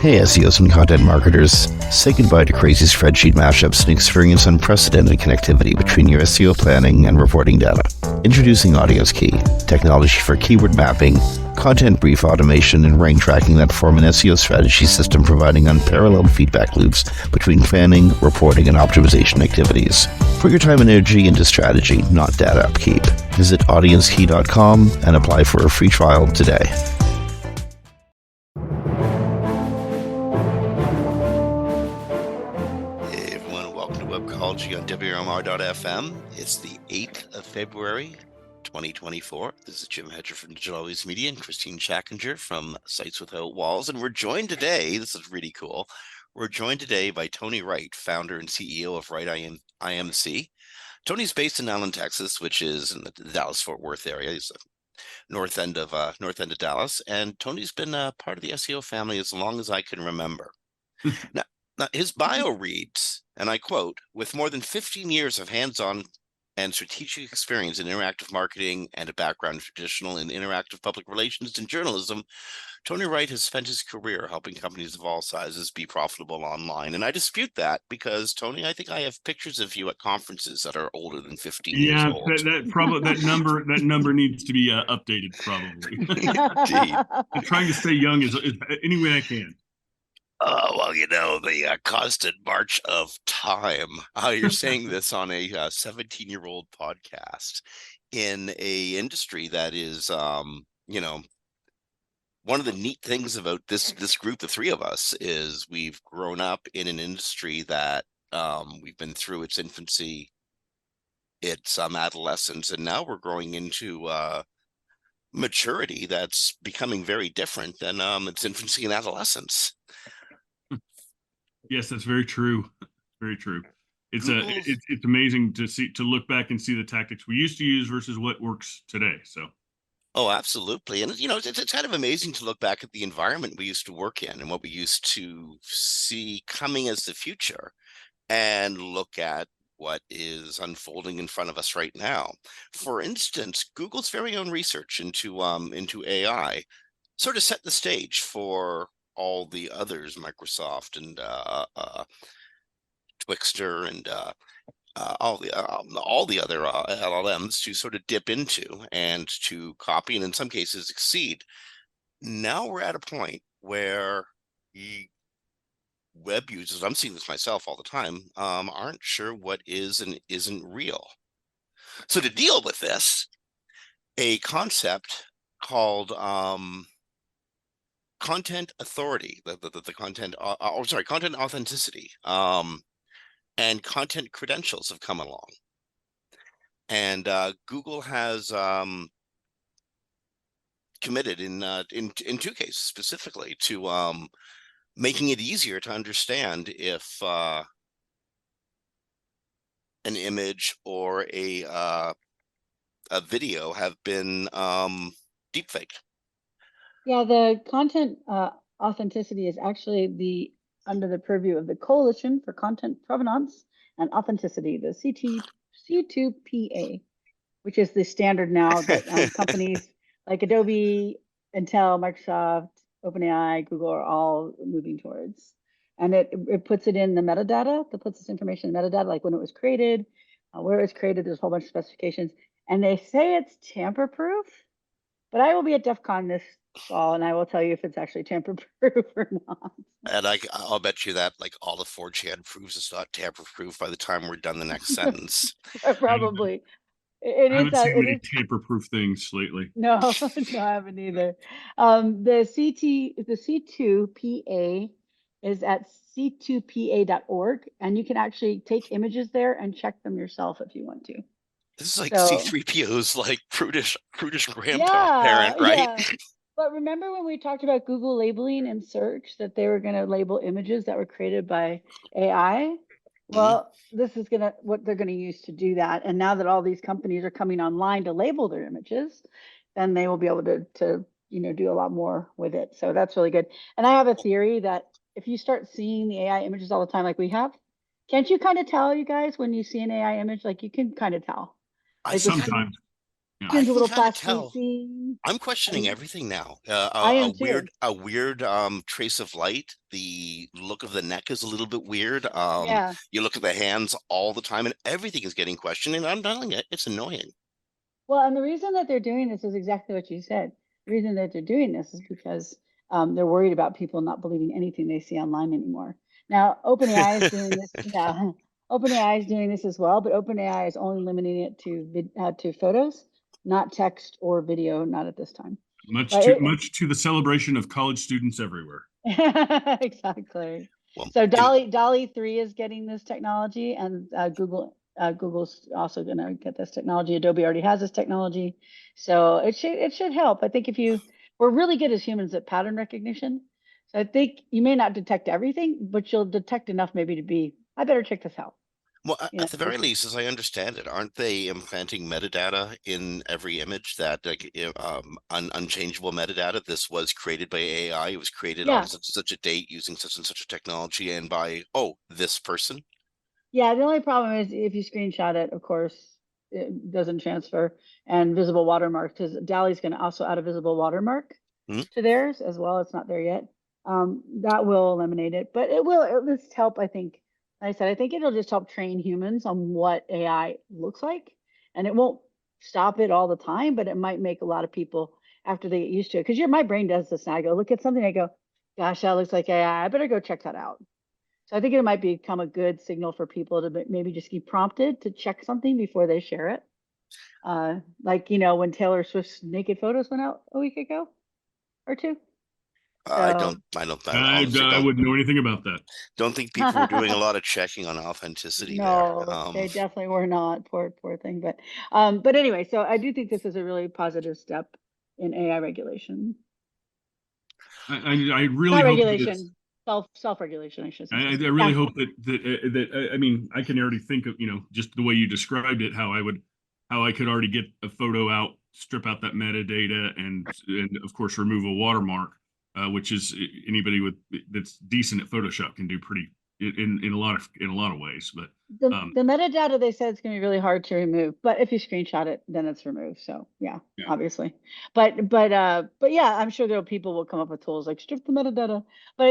Hey SEOs and content marketers, say goodbye to crazy spreadsheet mashups and experience unprecedented connectivity between your SEO planning and reporting data. Introducing Audience Key, technology for keyword mapping, content brief automation, and rank tracking that form an SEO strategy system providing unparalleled feedback loops between planning, reporting, and optimization activities. Put your time and energy into strategy, not data upkeep. Visit audiencekey.com and apply for a free trial today. Hey everyone, welcome to Webcology on WRMR.fm. It's the 8th of February, 2024. This is Jim Hedger from Digital Always Media and Kristine Schachinger from Sites Without Walls. And we're joined today, this is really cool, we're joined today by Tony Wright, founder and CEO of WrightIMC. Tony's based in Allen, Texas, which is in the Dallas-Fort Worth area. He's north end of Dallas. And Tony's been part of the SEO family as long as I can remember. Now, his bio reads, and I quote, "With more than 15 years of hands-on and strategic experience in interactive marketing and a background in traditional and interactive public relations and journalism, Tony Wright has spent his career helping companies of all sizes be profitable online." And I dispute that because, Tony, I think I have pictures of you at conferences that are older than 15 years old. That number needs to be updated, probably. Indeed. I'm trying to stay young as any way I can. Well, you know, the constant march of time. You're saying this on a 17-year-old podcast in a industry that is, you know, one of the neat things about this group, the three of us, is we've grown up in an industry that we've been through its infancy, its adolescence, and now we're growing into maturity that's becoming very different than its infancy and adolescence. Yes, that's very true. Very true. It's amazing to look back and see the tactics we used to use versus what works today. So. Oh, absolutely. And, you know, it's kind of amazing to look back at the environment we used to work in and what we used to see coming as the future and look at what is unfolding in front of us right now. For instance, Google's very own research into AI sort of set the stage for all the others, Microsoft and Twixter and all the other LLMs to sort of dip into and to copy and in some cases exceed. Now we're at a point where web users, I'm seeing this myself all the time, aren't sure what is and isn't real. So to deal with this, a concept called content authority, the content, content authenticity, and content credentials have come along. And Google has committed in two cases specifically to making it easier to understand if an image or a video have been deepfaked. Yeah, the content authenticity is actually under the purview of the Coalition for Content Provenance and Authenticity, the C2PA, which is the standard now that companies like Adobe, Intel, Microsoft, OpenAI, Google are all moving towards. And it puts it in the metadata, that puts this information in metadata, like when it was created, where it was created, there's a whole bunch of specifications. And they say it's tamper-proof, but I will be at DEF CON this fall, and I will tell you if it's actually tamper-proof or not. And I'll bet you that like all the 4chan proves it's not tamper-proof by the time we're done the next sentence. Probably. I haven't seen any tamper-proof things lately. No, I haven't either. The C2PA is at c2pa.org, and you can actually take images there and check them yourself if you want to. This is like C3PO's like prudish grandpa parent, right? Yeah. But remember when we talked about Google labeling in search, that they were going to label images that were created by AI? Well, this is what they're going to use to do that. And now that all these companies are coming online to label their images, then they will be able to do a lot more with it. So that's really good. And I have a theory that if you start seeing the AI images all the time like we have, can't you kind of tell, you guys, when you see an AI image, like you can kind of tell? Sometimes. Yeah. I Skin's a can little kind of tell. plasticine. I'm questioning And everything now. I am too. A weird trace of light. The look of the neck is a little bit weird. Yeah. You look at the hands all the time, and everything is getting questioned. And I'm telling you, it's annoying. Well, and the reason that they're doing this is exactly what you said. The reason that they're doing this is because they're worried about people not believing anything they see online anymore. Now, OpenAI is doing this. Yeah, OpenAI is doing this as well, but OpenAI is only limiting it to photos, not text or video, not at this time. But Much to the celebration of college students everywhere. exactly. Well, So Dolly 3 is getting this technology, and Google's also going to get this technology. Adobe already has this technology, so it should help. I think we're really good as humans at pattern recognition. So I think you may not detect everything, but you'll detect enough maybe to be, I better check this out. at the very least, as I understand it, aren't they implanting metadata in every image that like unchangeable metadata? This was created by AI. It was created on Yeah. such and such a date using such and such a technology, and by this person. Yeah, the only problem is if you screenshot it, of course, it doesn't transfer, and visible watermark, because Dally's going to also add a visible watermark Hmm? to theirs as well. It's not there yet. That will eliminate it, but it will at least help. I think, like I said, I think it'll just help train humans on what AI looks like, and it won't stop it all the time, but it might make a lot of people after they get used to it. Because my brain does this now. I go look at something, I go, gosh, that looks like AI. I better go check that out. So I think it might become a good signal for people to maybe just be prompted to check something before they share it. Like, when Taylor Swift's naked photos went out a week ago or two. So I honestly I wouldn't know anything about that. don't think people were doing a lot of checking on authenticity there. no, they definitely were not. Poor thing. But anyway, so I do think this is a really positive step in AI regulation. I really Not hope that it's. regulation, self-regulation, I should say. I really hope that I mean, I can already think of, just the way you described it, how I could already get a photo out, strip out that metadata, and of course remove a watermark, which is anybody that's decent at Photoshop can do pretty in a lot of ways. But The metadata, they said, it's going to be really hard to remove, but if you screenshot it, then it's removed. So yeah, obviously. But yeah, I'm sure people will come up with tools like strip the metadata. But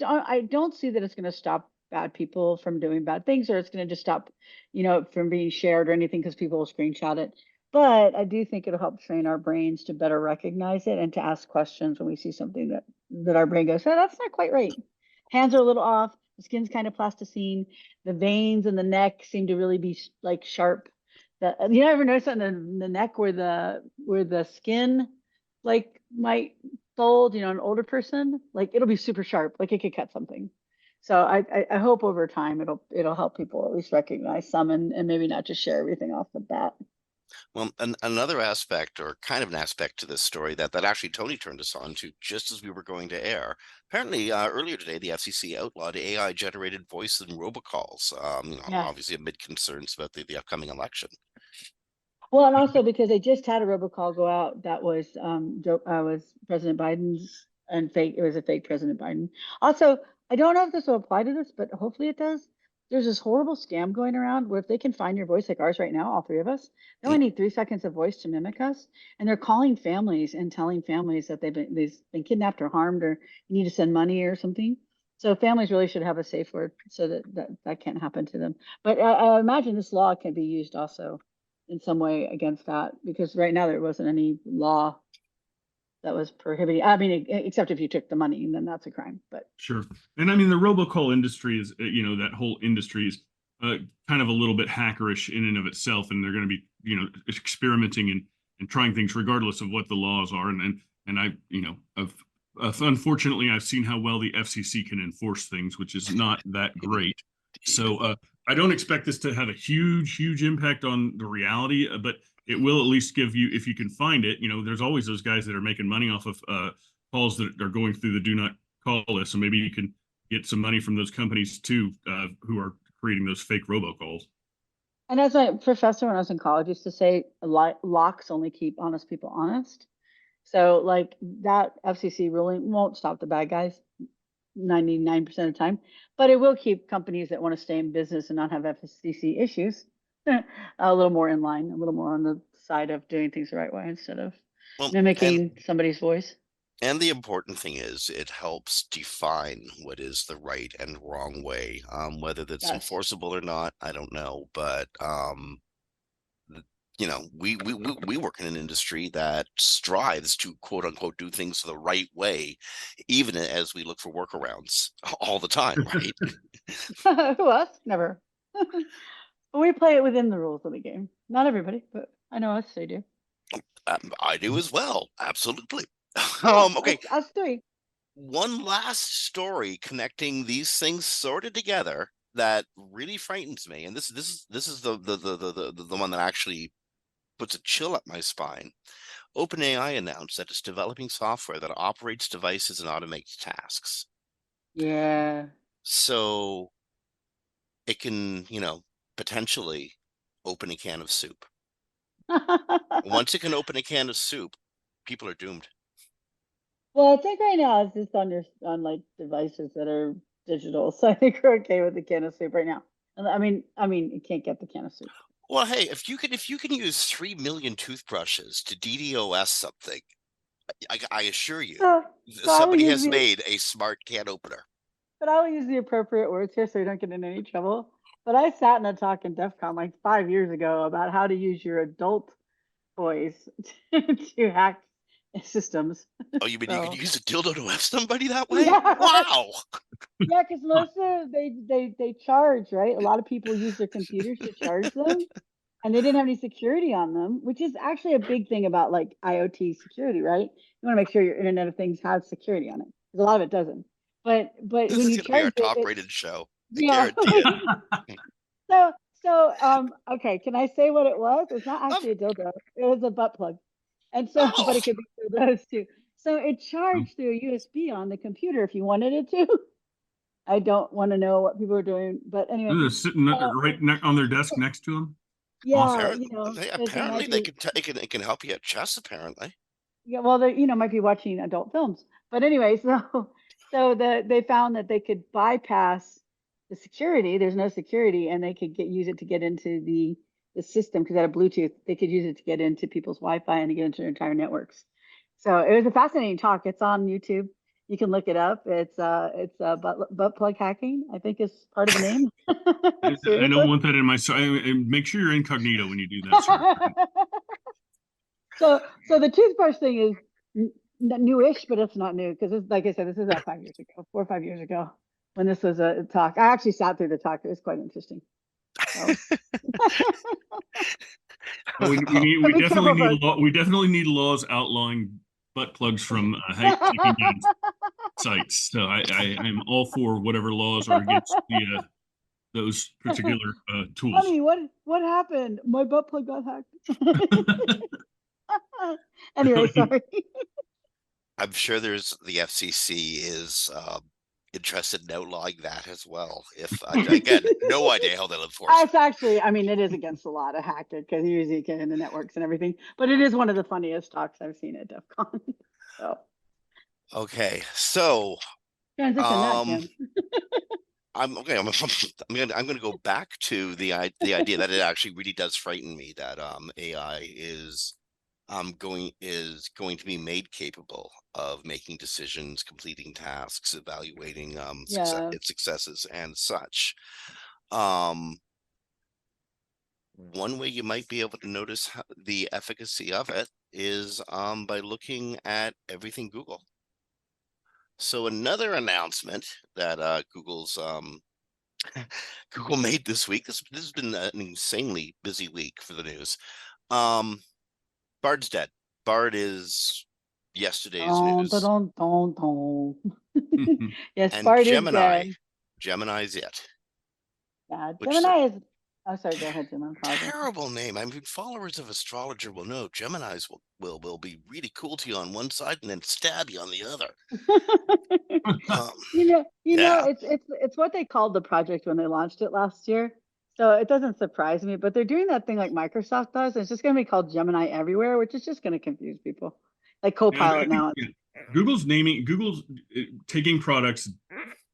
I don't see that it's going to stop bad people from doing bad things, or it's going to just stop, from being shared or anything because people will screenshot it. But I do think it'll help train our brains to better recognize it and to ask questions when we see something that our brain goes, oh, that's not quite right. Hands are a little off. The skin's kind of plasticine. The veins in the neck seem to really be like sharp. You ever notice that in the neck where the skin like might fold, an older person, like it'll be super sharp, like it could cut something. So I hope over time it'll help people at least recognize some and maybe not just share everything off the bat. Well, another aspect, or kind of an aspect to this story that actually Tony turned us on to just as we were going to air. Apparently, earlier today, the FCC outlawed AI-generated voice and robocalls. Yeah. Obviously amid concerns about the upcoming election. Well, and also because they just had a robocall go out that was President Biden's and fake. It was a fake President Biden. Also, I don't know if this will apply to this, but hopefully it does. There's this horrible scam going around where if they can find your voice, like ours right now, all three of us, they only need 3 seconds of voice to mimic us, and they're calling families and telling families that they've been kidnapped or harmed, or you need to send money or something. So families really should have a safe word so that can't happen to them. But I imagine this law can be used also in some way against that, because right now there wasn't any law that was prohibiting. I mean, except if you took the money, and then that's a crime. But sure. And I mean, the robocall industry is, that whole industry is kind of a little bit hackerish in and of itself, and they're going to be, experimenting and trying things regardless of what the laws are. And I, unfortunately, I've seen how well the FCC can enforce things, which is not that great. So I don't expect this to have a huge impact on the reality, but it will at least give you, if you can find it, there's always those guys that are making money off of calls that are going through the do not call list. So maybe you can get some money from those companies too, who are creating those fake robocalls. and as my professor when I was in college used to say, locks only keep honest people honest. So like that FCC ruling won't stop the bad guys 99% of the time, but it will keep companies that want to stay in business and not have FCC issues a little more in line, a little more on the side of doing things the right way instead of Well, mimicking somebody's voice. and the important thing is it helps define what is the right and wrong way. Whether that's Yes. enforceable or not, I don't know. But we work in an industry that strives to quote unquote do things the right way, even as we look for workarounds all the time, right? Who us? Never. But we play it within the rules of the game. Not everybody, but I know us, they do. I do as well. Absolutely. Yeah, Okay. us three. One last story connecting these things sorted together that really frightens me, and this is the one that actually puts a chill up my spine. OpenAI announced that it's developing software that operates devices and automates tasks. Yeah. So it can, potentially open a can of soup. Once it can open a can of soup, people are doomed. Well, I think right now it's just on like devices that are digital, so I think we're okay with the can of soup right now. And I mean, you can't get the can of soup. Well, hey, if you can use 3 million toothbrushes to DDoS something, I assure you, So, so I will somebody use has made a smart can opener. but I will use the appropriate words here so you don't get in any trouble. But I sat in a talk in DEF CON like 5 years ago about how to use your adult toys to hack systems. Oh, you mean you So could use a dildo to F somebody that way? yeah, Wow. yeah, because most of they charge, right? A lot of people use their computers to charge them, and they didn't have any security on them, which is actually a big thing about like IoT security, right? You want to make sure your Internet of Things has security on it, because a lot of it doesn't. But This when is you going to be our charge it, top it's rated show. I yeah. guarantee it. Okay, can I say what it was? It's not Of, actually a dildo. It was a butt plug. And so, but oh, it could be dildos too. So it charged through a USB on the computer if you wanted it to. I don't want to know what people are doing, but anyway, They're sitting uh, on their desk next to him. yeah, Awesome. you know, because they apparently might they be, can it can help you at chess. Apparently, yeah, well, they, might be watching adult films. But anyway, they found that they could bypass the security. There's no security, and they could use it to get into the system because they had a Bluetooth. They could use it to get into people's Wi-Fi and to get into their entire networks. So it was a fascinating talk. It's on YouTube. You can look it up. It's butt plug hacking, I think is part of the name. I don't Seriously. want that in my. Make sure you're incognito when you do that, sir. So the toothbrush thing is newish, but it's not new because like I said, this is about 5 years ago, 4 or 5 years ago, when this was a talk. I actually sat through the talk. It was quite interesting. So We be definitely careful need about. we definitely need laws outlawing butt plugs from taking down sites. So I'm all for whatever laws are against the those particular tools. Honey, what happened? My butt plug got hacked. Anyway, sorry. I'm sure there's the FCC is interested in outlawing that as well. If again, no idea how they'll enforce it. It's actually, I mean, it is against the law to hack it because you usually get in the networks and everything. But it is one of the funniest talks I've seen at DEF CON. So Okay, so transition that, um, Jim. I'm okay. I'm gonna go back to the idea that it actually really does frighten me that AI is going to be made capable of making decisions, completing tasks, evaluating Yeah. its successes and such. Um, one way you might be able to notice the efficacy of it is by looking at everything Google. So another announcement that Google's Google made this week. This has been an insanely busy week for the news. Bard's dead. Bard is yesterday's Dun, dun, news, dun, dun, dun. Yes, and Bart is dead. Gemini's it, Yeah, which is a Gemini is. Oh, sorry. Go ahead, Jim. I apologize. terrible name. I mean, followers of astrologer will know Gemini's will be really cool to you on one side and then stab you on the other. Um, yeah. It's what they called the project when they launched it last year. So it doesn't surprise me, but they're doing that thing like Microsoft does. It's just going to be called Gemini everywhere, which is just going to confuse people. Like Yeah, I Copilot think, now. yeah. Google's taking products,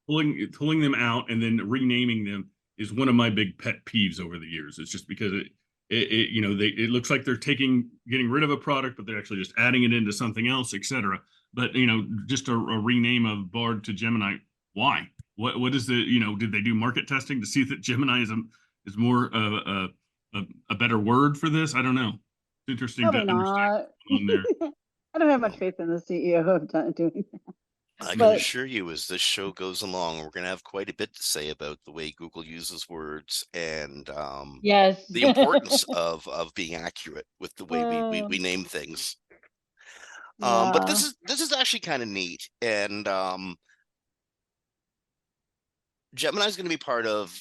pulling them out, and then renaming them is one of my big pet peeves over the years. It's just because it looks like they're getting rid of a product, but they're actually just adding it into something else, etc. But just a rename of Bard to Gemini. Why? What is did they do market testing to see that Gemini is more a better word for this? I don't know. It's interesting to Probably understand not. on there. I don't have much Well, faith in the CEO of doing that. I can But assure you, as this show goes along, we're going to have quite a bit to say about the way Google uses words and yes. the importance of being accurate with the way Oh, we name things. But yeah. this is actually kind of neat, and Gemini is going to be part of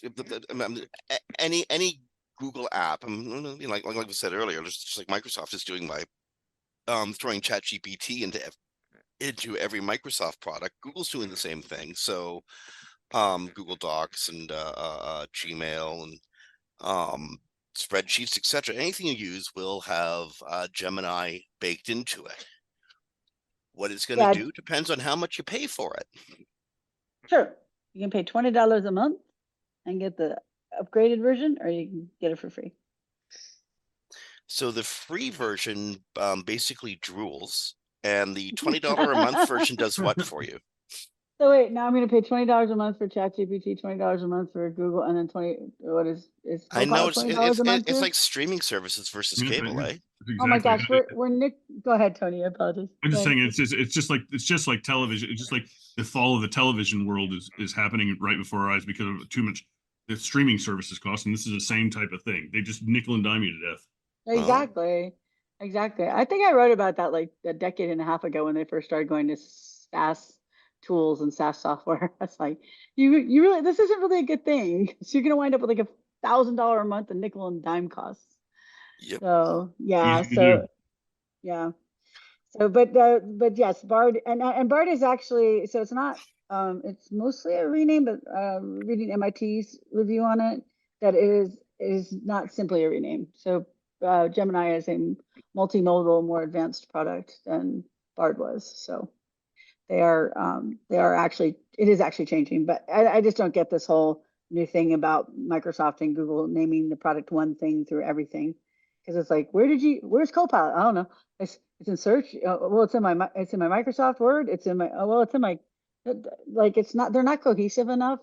any Google app. Like we said earlier, just like Microsoft is doing by throwing ChatGPT into every Microsoft product. Google's doing the same thing. So Google Docs and Gmail and spreadsheets, etc. Anything you use will have Gemini baked into it. What it's going to Yeah, do depends on how much you pay for it. sure. You can pay $20 a month and get the upgraded version, or you can get it for free. So the free version basically drools, and the $20 a month version does what for you? So wait, now I'm going to pay $20 a month for ChatGPT, $20 a month for Google, and then what is I Copilot know $20 a month it's too? like streaming services versus Yeah, cable, eh? that's Oh my exactly gosh, we're Nick. Go ahead, Tony. I apologize. I'm Go just ahead. saying it's just like television. It's just like the fall of the television world is happening right before our eyes because of too much the streaming services cost, and this is the same type of thing. They just nickel and dime you to death. Well, Exactly. Exactly. I think I wrote about that like a decade and a half ago when they first started going to SaaS tools and SaaS software. I was like, you really, this isn't really a good thing. So you're gonna wind up with like $1,000 a month in nickel and dime costs. yep. So yeah, Easy to do. yeah. So but yes, Bard and Bard is actually, so it's not it's mostly a rename, but reading MIT's review on it, that is not simply a rename. So Gemini is a multimodal, more advanced product than Bard was. So they are actually, it is actually changing, but I just don't get this whole new thing about Microsoft and Google naming the product one thing through everything. Because it's like, where's Copilot? I don't know. It's in search. Well, it's in my Microsoft Word. It's in my, it's in my, like, it's not, they're not cohesive enough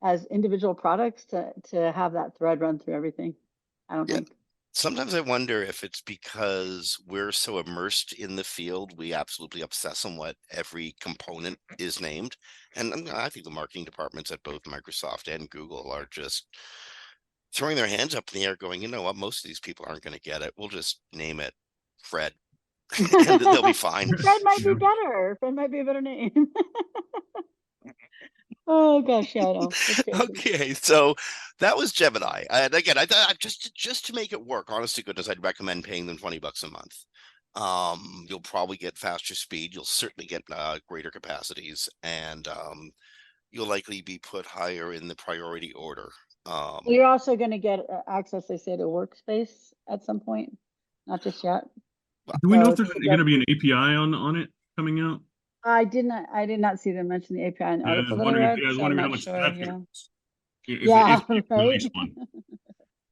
as individual products to have that thread run through everything. I don't Yeah. think. Sometimes I wonder if it's because we're so immersed in the field, we absolutely obsess on what every component is named. And I think the marketing departments at both Microsoft and Google are just throwing their hands up in the air going, you know what, most of these people aren't going to get it. We'll just name it Fred and they'll be fine. Fred might be Yeah. better. Fred might be a better name. Oh gosh, yeah, I know. It's crazy. Okay, so that was Gemini. And again, I thought just to make it work, honest to goodness, I'd recommend paying them $20 a month. You'll probably get faster speed. You'll certainly get greater capacities, and you'll likely be put higher in the priority order. Well, you're also going to get access, they say, to Workspace at some point. Not just yet. Do we know So if there's going to be an API on it coming out? I did not see them mention the API in the Yeah, article that I read, I was so I'm wondering how not much sure, that's you going to know. cost. If Yeah, they right. release one.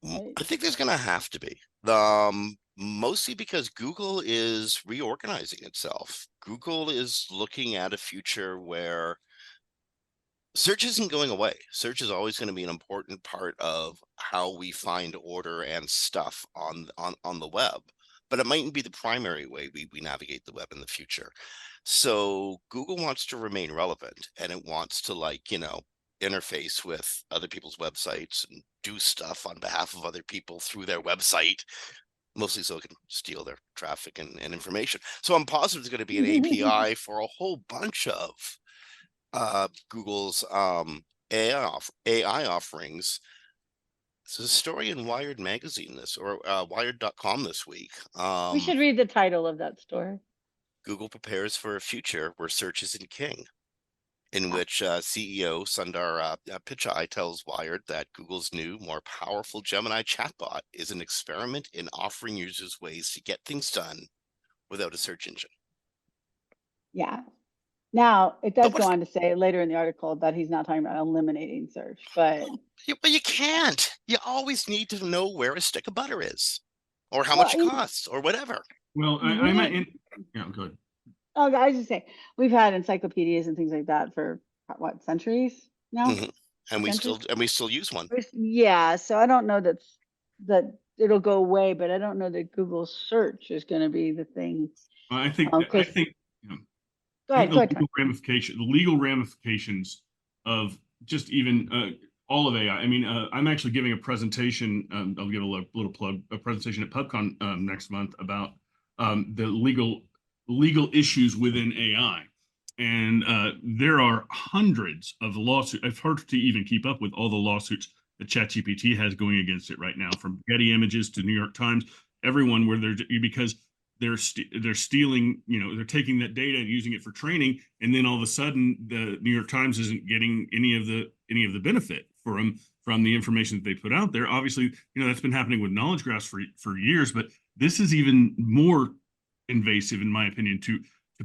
Right. I think there's going to have to be. Mostly because Google is reorganizing itself. Google is looking at a future where search isn't going away. Search is always going to be an important part of how we find order and stuff on the web, but it mightn't be the primary way we navigate the web in the future. So Google wants to remain relevant, and it wants to, like, interface with other people's websites and do stuff on behalf of other people through their website, mostly so it can steal their traffic and information. So I'm positive there's going to be an API for a whole bunch of Google's AI offerings. This is a story in Wired magazine Wired.com this week. We should read the title of that story. Google prepares for a future where search isn't king, in which CEO Sundar Pichai tells Wired that Google's new, more powerful Gemini chatbot is an experiment in offering users ways to get things done without a search engine. Yeah. Now, it But does what go if, on to say later in the article that he's not talking about eliminating search, but but you can't. You always need to know where a stick of butter is, or how well, much it costs, or whatever. Well, I'm we, in. Yeah, good. oh, I was just saying, we've had encyclopedias and things like that for what, centuries now? Mhm. And Centuries? we still use one. Yeah, so I don't know that it'll go away, but I don't know that Google search is going to be the thing. I think I Because think you know, go I think ahead, the go ahead, Tony. legal ramifications of just even all of AI. I mean, I'm actually giving a presentation. I'll give a little plug. A presentation at PubCon next month about the legal issues within AI, and there are hundreds of lawsuits. I've heard to even keep up with all the lawsuits that ChatGPT has going against it right now, from Getty Images to New York Times, everyone where they're because they're stealing, they're taking that data and using it for training, and then all of a sudden the New York Times isn't getting any of the benefit from the information that they put out there. Obviously, that's been happening with knowledge graphs for years, but this is even more invasive, in my opinion, to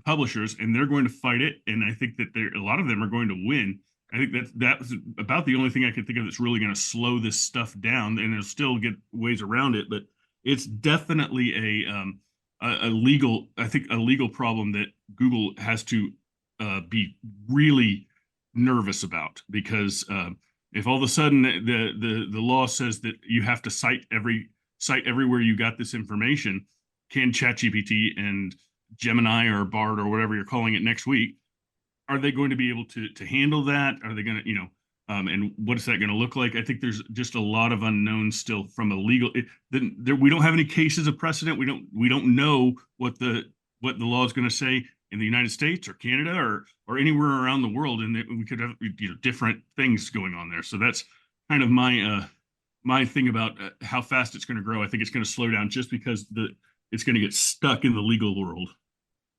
publishers, and they're going to fight it. And I think that a lot of them are going to win. I think that's about the only thing I can think of that's really going to slow this stuff down, and it'll still get ways around it, but it's definitely a legal, I think, a legal problem that Google has to be really nervous about, because if all of a sudden the law says that you have to cite everywhere you got this information, can ChatGPT and Gemini or Bard or whatever you're calling it next week, are they going to be able to handle that? Are they going to, and what is that going to look like? I think there's just a lot of unknowns still from a legal. We don't have any cases of precedent. We don't know what the law is going to say in the United States or Canada or anywhere around the world, and we could have different things going on there. So that's kind of my thing about how fast it's going to grow. I think it's going to slow down just because it's going to get stuck in the legal world.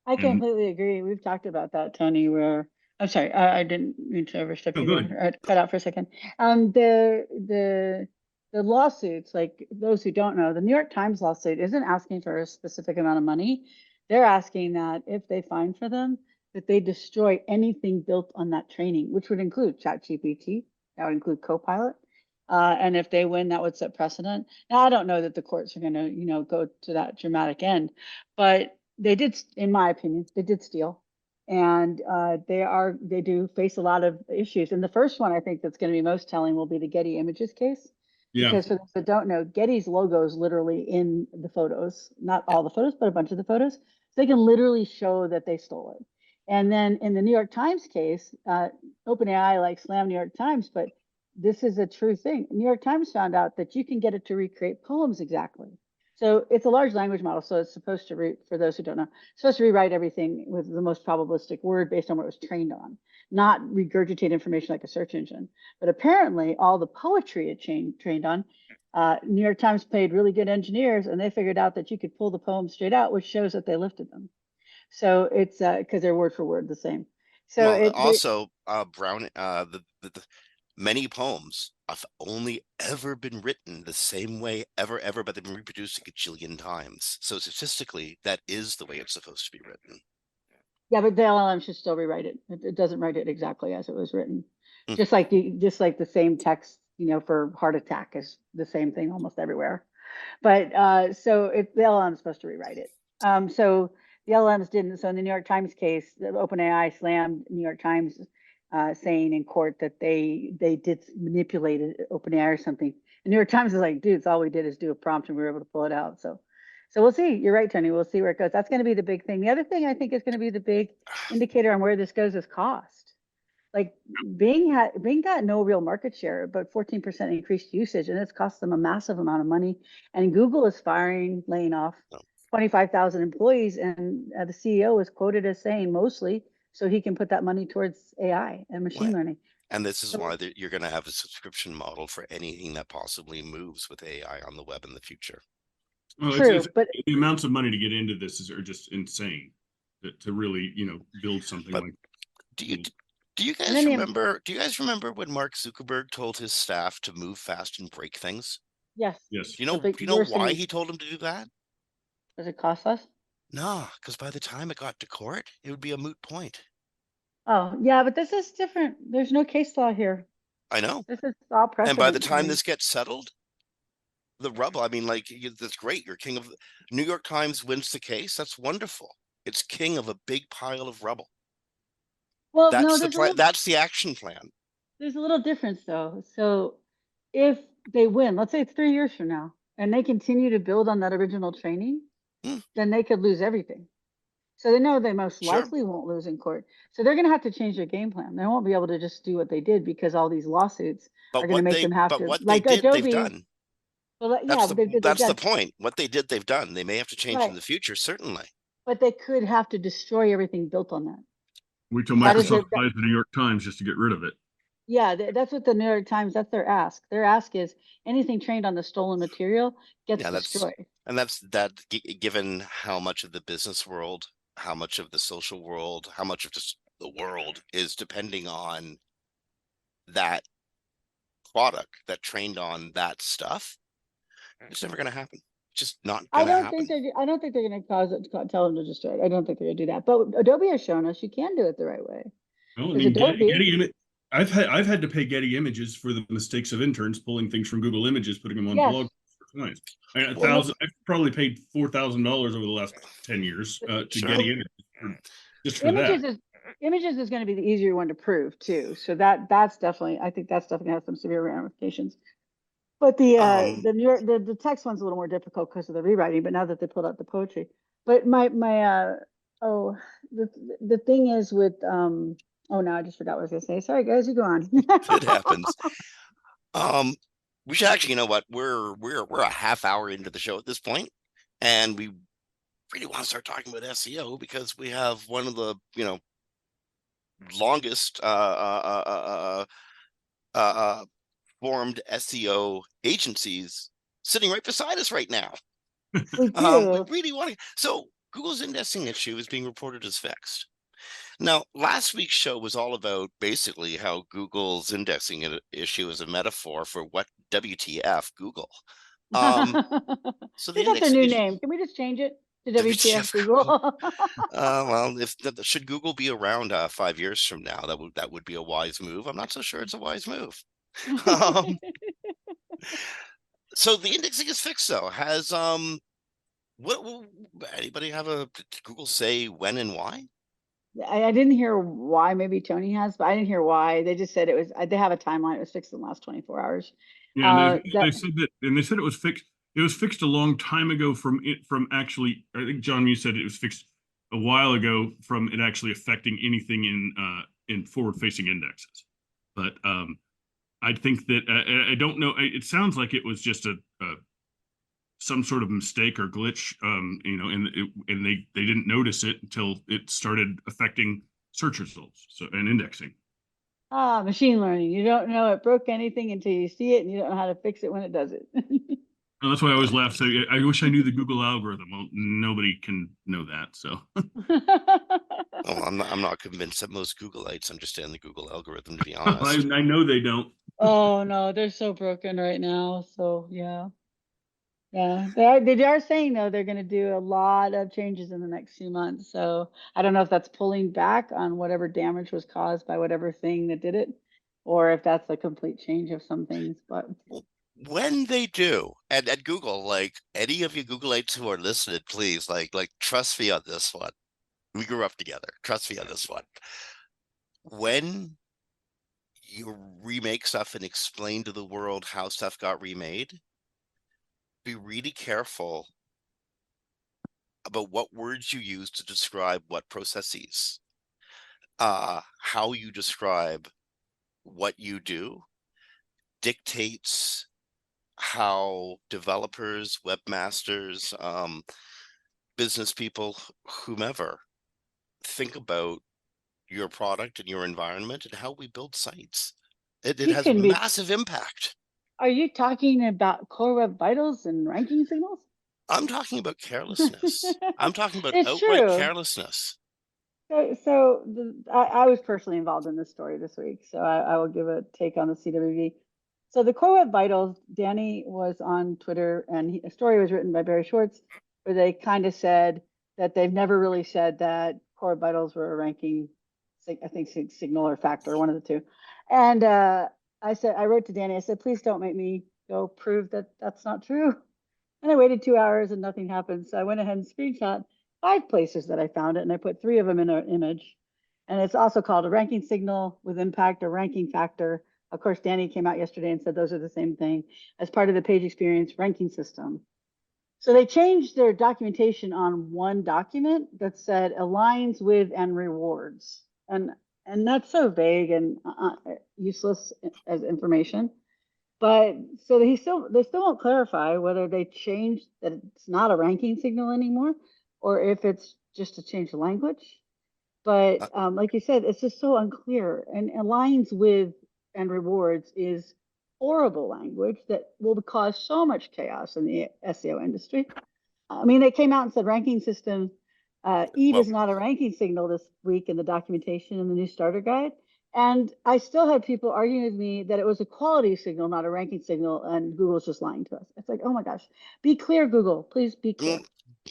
I And completely agree. We've talked about that, Tony, where I'm sorry, I didn't mean to overstep oh, you good. there. I cut out for a second. The lawsuits, like those who don't know, the New York Times lawsuit isn't asking for a specific amount of money. They're asking that if they fine for them, that they destroy anything built on that training, which would include ChatGPT, that would include Copilot. And if they win, that would set precedent. Now, I don't know that the courts are going to, go to that dramatic end, but they did, in my opinion, they did steal, and they do face a lot of issues. And the first one I think that's going to be most telling will be the Getty Images case, Yeah. because for those that don't know, Getty's logo is literally in the photos, not all the photos, but a bunch of the photos. So they can literally show that they stole it. And then in the New York Times case, OpenAI like slammed New York Times, but this is a true thing. New York Times found out that you can get it to recreate poems exactly. So it's a large language model. So it's supposed to, for those who don't know, it's supposed to rewrite everything with the most probabilistic word based on what it was trained on, not regurgitate information like a search engine. But apparently all the poetry it trained on, New York Times paid really good engineers, and they figured out that you could pull the poems straight out, which shows that they lifted them. So it's because they're word for word the same. So Well, also, Brown, the many poems have only ever been written the same way ever, but they've been reproduced a gajillion times. So statistically, that is the way it's supposed to be written. yeah, but the LLM should still rewrite it. It doesn't write it exactly as it was written. Hmm. Just like the same text, for heart attack is the same thing almost everywhere. But so if the LLM is supposed to rewrite it. So the LLMs didn't. So in the New York Times case, the OpenAI slammed New York Times, saying in court that they did manipulate OpenAI or something. The New York Times is like, dude, it's all we did is do a prompt and we were able to pull it out. So we'll see. You're right, Tony. We'll see where it goes. That's going to be the big thing. The other thing I think is going to be the big indicator on where this goes is cost. Like Bing got no real market share, but 14% increased usage, and it's cost them a massive amount of money. And Google is laying off 25,000 employees, and the CEO is quoted as saying mostly so he can put that money towards AI and machine learning. And this is So, why you're going to have a subscription model for anything that possibly moves with AI on the web in the future. Well, true, but the amounts of money to get into this are just insane to really, build something But like. do you do you and guys then remember? Do you guys remember when Mark Zuckerberg told his staff to move fast and break things? yes, Yes. the Do big you know worst why thing. he told him to do that? Does it cost us? No, because by the time it got to court, it would be a moot point. Oh, yeah, but this is different. There's no case law here. I know. This is all And by the precedent. I time mean, this gets settled, the rubble, I mean, like, that's great. You're king of New York Times wins the case. That's wonderful. It's king of a big pile of rubble. well, no, That's the plan. That's the action plan. there's a little difference though. So if they win, let's say it's 3 years from now, and they continue to build on that original training, Hmm, then they could lose everything. So they know they most sure. likely won't lose in court. So they're going to have to change their game plan. They won't be able to just do what they did because all these lawsuits are going to make them have to, What they like did, they've Adobe. done. Well, yeah, they've That's the done point. What they did, they've done. They may have to change in right, the future, certainly. but they could have to destroy everything built on that. Wait till That is Microsoft their, buys the New York Times just to get rid of it. yeah, that's what the New York Times. That's their ask. Their ask is anything trained on the stolen material gets Yeah, destroyed. given how much of the business world, how much of the social world, how much of just the world is depending on that product that trained on that stuff, it's never going to happen. It's just not I going to don't think happen. they're. I don't think they're going to tell them to destroy it. I don't think they're going to do that. But Adobe has shown us you can do it the right way. No, I Because mean Adobe, I've had to pay Getty Images for the mistakes of interns pulling things from Google Images, putting them on yes. blog for clients. I mean, Well, no, I've probably paid $4,000 over the last 10 years to sure. Getty Images just for that. Images is going to be the easier one to prove too. So that's definitely. I think that's definitely has some severe ramifications. But the New York the text one's a little more difficult because of the rewriting. But now that they pulled out the poetry, but oh the the thing is with oh now I just forgot what I was gonna say. Sorry guys, you go on. It happens. We should actually, you know what? We're a half hour into the show at this point, and we really want to start talking about SEO because we have one of the, longest formed SEO agencies sitting right beside us right now. We We do. really want to. So Google's indexing issue is being reported as fixed. Now, last week's show was all about basically how Google's indexing issue is a metaphor for what WTF Google. So the Is that their indexing new issue, name? Can we just change it to WTF WTF Google? well, if should Google be around 5 years from now, that would be a wise move. I'm not so sure it's a wise move. Um, so the indexing is fixed though. Has what anybody have did Google say when and why? I didn't hear why. Maybe Tony has, but I didn't hear why. They just said it was. They have a timeline. It was fixed in the last 24 hours. Yeah, and That they said that, and they said it was fixed. It was fixed a long time ago from actually. I think John, you said it was fixed a while ago from it actually affecting anything in forward-facing indexes. But I think that I don't know. It sounds like it was just a some sort of mistake or glitch. And they didn't notice it until it started affecting search results. So and indexing. machine learning. You don't know it broke anything until you see it, and you don't know how to fix it when it does it. And that's why I always laugh. So I wish I knew the Google algorithm. Well, nobody can know that. So Oh, I'm not convinced that most Googleites understand the Google algorithm, to be I, honest. I know they don't. Oh no, they're so broken right now. So yeah. Yeah, they are saying though they're going to do a lot of changes in the next few months. So I don't know if that's pulling back on whatever damage was caused by whatever thing that did it, or if that's a complete change of some things. But Well, when they do, and at Google, like any of you Googleites who are listening, please, like trust me on this one. We grew up together. Trust me on this one. When you remake stuff and explain to the world how stuff got remade, be really careful about what words you use to describe what processes. How you describe what you do dictates how developers, webmasters, business people, whomever, think about your product and your environment and how we build sites. It you has can be. massive impact. Are you talking about core web vitals and ranking signals? I'm talking about carelessness. I'm talking about It's outright true. carelessness. I was personally involved in this story this week, so I will give a take on the CWV. So the Core Web Vitals, Danny was on Twitter, and a story was written by Barry Schwartz, where they kind of said that they've never really said that Core Web Vitals were a ranking I think signal or factor, one of the two. And I wrote to Danny, I said, please don't make me go prove that that's not true. And I waited 2 hours and nothing happened. So I went ahead and screenshot 5 places that I found it, and I put 3 of them in an image. And it's also called a ranking signal with impact or ranking factor. Of course, Danny came out yesterday and said those are the same thing as part of the page experience ranking system. So they changed their documentation on one document that said aligns with and rewards. And that's so vague and useless as information. But so they still won't clarify whether they changed that it's not a ranking signal anymore, or if it's just a change of language. But like you said, it's just so unclear. And aligns with and rewards is horrible language that will cause so much chaos in the SEO industry. I mean, they came out and said ranking system, EAT is not a ranking signal this week in the documentation in the new starter guide. And I still had people arguing with me that it was a quality signal, not a ranking signal, and Google's just lying to us. It's like, oh my gosh, be clear, Google, please be clear.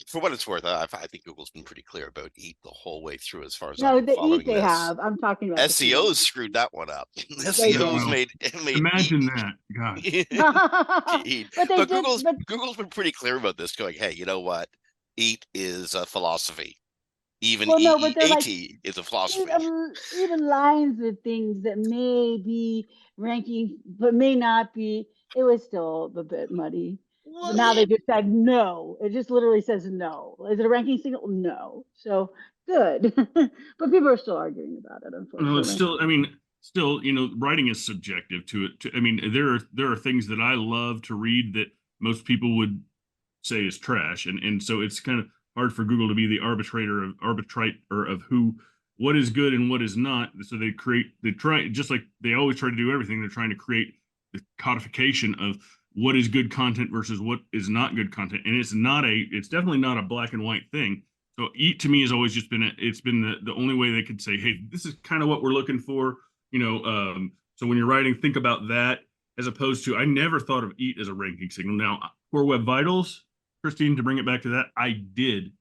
For what it's worth, I think Google's been pretty clear about EAT the whole way through as far as No, I've been the following EAT they this. have. I'm talking about SEOs screwed that one up. They SEOs did. made Imagine that. God. EAT. But they But did. Google's been pretty clear about this, going, hey, you know what? EAT is a philosophy. Even Well, no, but they're like, EAT is a philosophy. even lines with things that may be ranking but may not be. It was still a bit muddy. But now they just said no. It just literally says no. Is it a ranking signal? No. So good. But people are still arguing about it, unfortunately. No, it's still, I mean, still, writing is subjective to it. I mean, there are things that I love to read that most people would say is trash. And so it's kind of hard for Google to be the arbitrator of what is good and what is not. So they try, just like they always try to do everything, they're trying to create the codification of what is good content versus what is not good content. And it's definitely not a black and white thing. So EAT to me has always just been the only way they could say, hey, this is kind of what we're looking for. So when you're writing, think about that, as opposed to, I never thought of EAT as a ranking signal. Now, Core Web Vitals, Kristine, to bring it back to that, I did.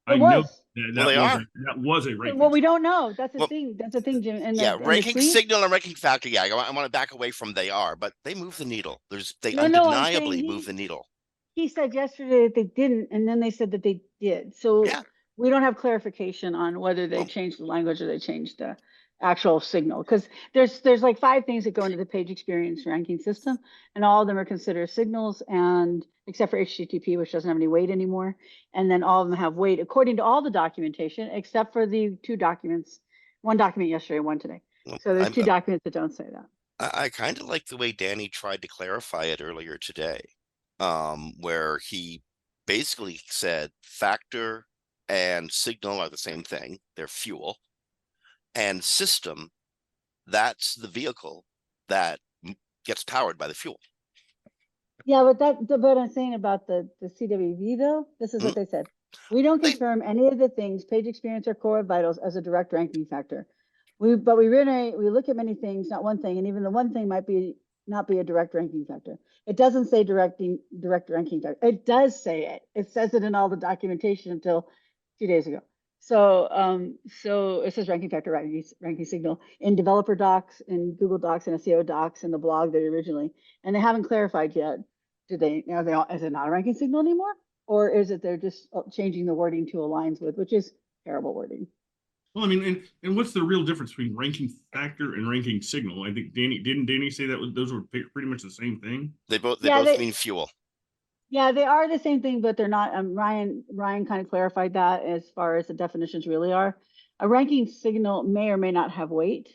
I know that was a ranking. Well, we don't know. That's the thing. That's the thing, Jim. And ranking signal and ranking factor. Yeah, I want to back away from they are, but they move the needle. They undeniably move the needle. He said yesterday that they didn't, and then they said that they did. So we don't have clarification on whether they changed the language or they changed the actual signal, because there's like 5 things that go into the page experience ranking system, and all of them are considered signals, and except for HTTP, which doesn't have any weight anymore, and then all of them have weight according to all the documentation except for the 2 documents, one document yesterday, one today. So there's 2 documents that don't say that. I kind of like the way Danny tried to clarify it earlier today, where he basically said factor and signal are the same thing. They're fuel. And system, that's the vehicle that gets powered by the fuel. Yeah, but what I'm saying about the CWV though, this is what they said. We don't confirm any of the things, page experience or core vitals, as a direct ranking factor. We look at many things, not one thing, and even the one thing might not be a direct ranking factor. It doesn't say direct ranking factor. It does say it. It says it in all the documentation until a few days ago. So so it says ranking factor, ranking signal in developer docs, in Google Docs, and SEO docs, and the blog that originally, and they haven't clarified yet. Is it not a ranking signal anymore, or is it they're just changing the wording to aligns with, which is terrible wording. Well, I mean, and what's the real difference between ranking factor and ranking signal? I think didn't Danny say that those were pretty much the same thing? They both mean fuel. Yeah, they are the same thing, but they're not. Ryan kind of clarified that as far as the definitions really are. A ranking signal may or may not have weight,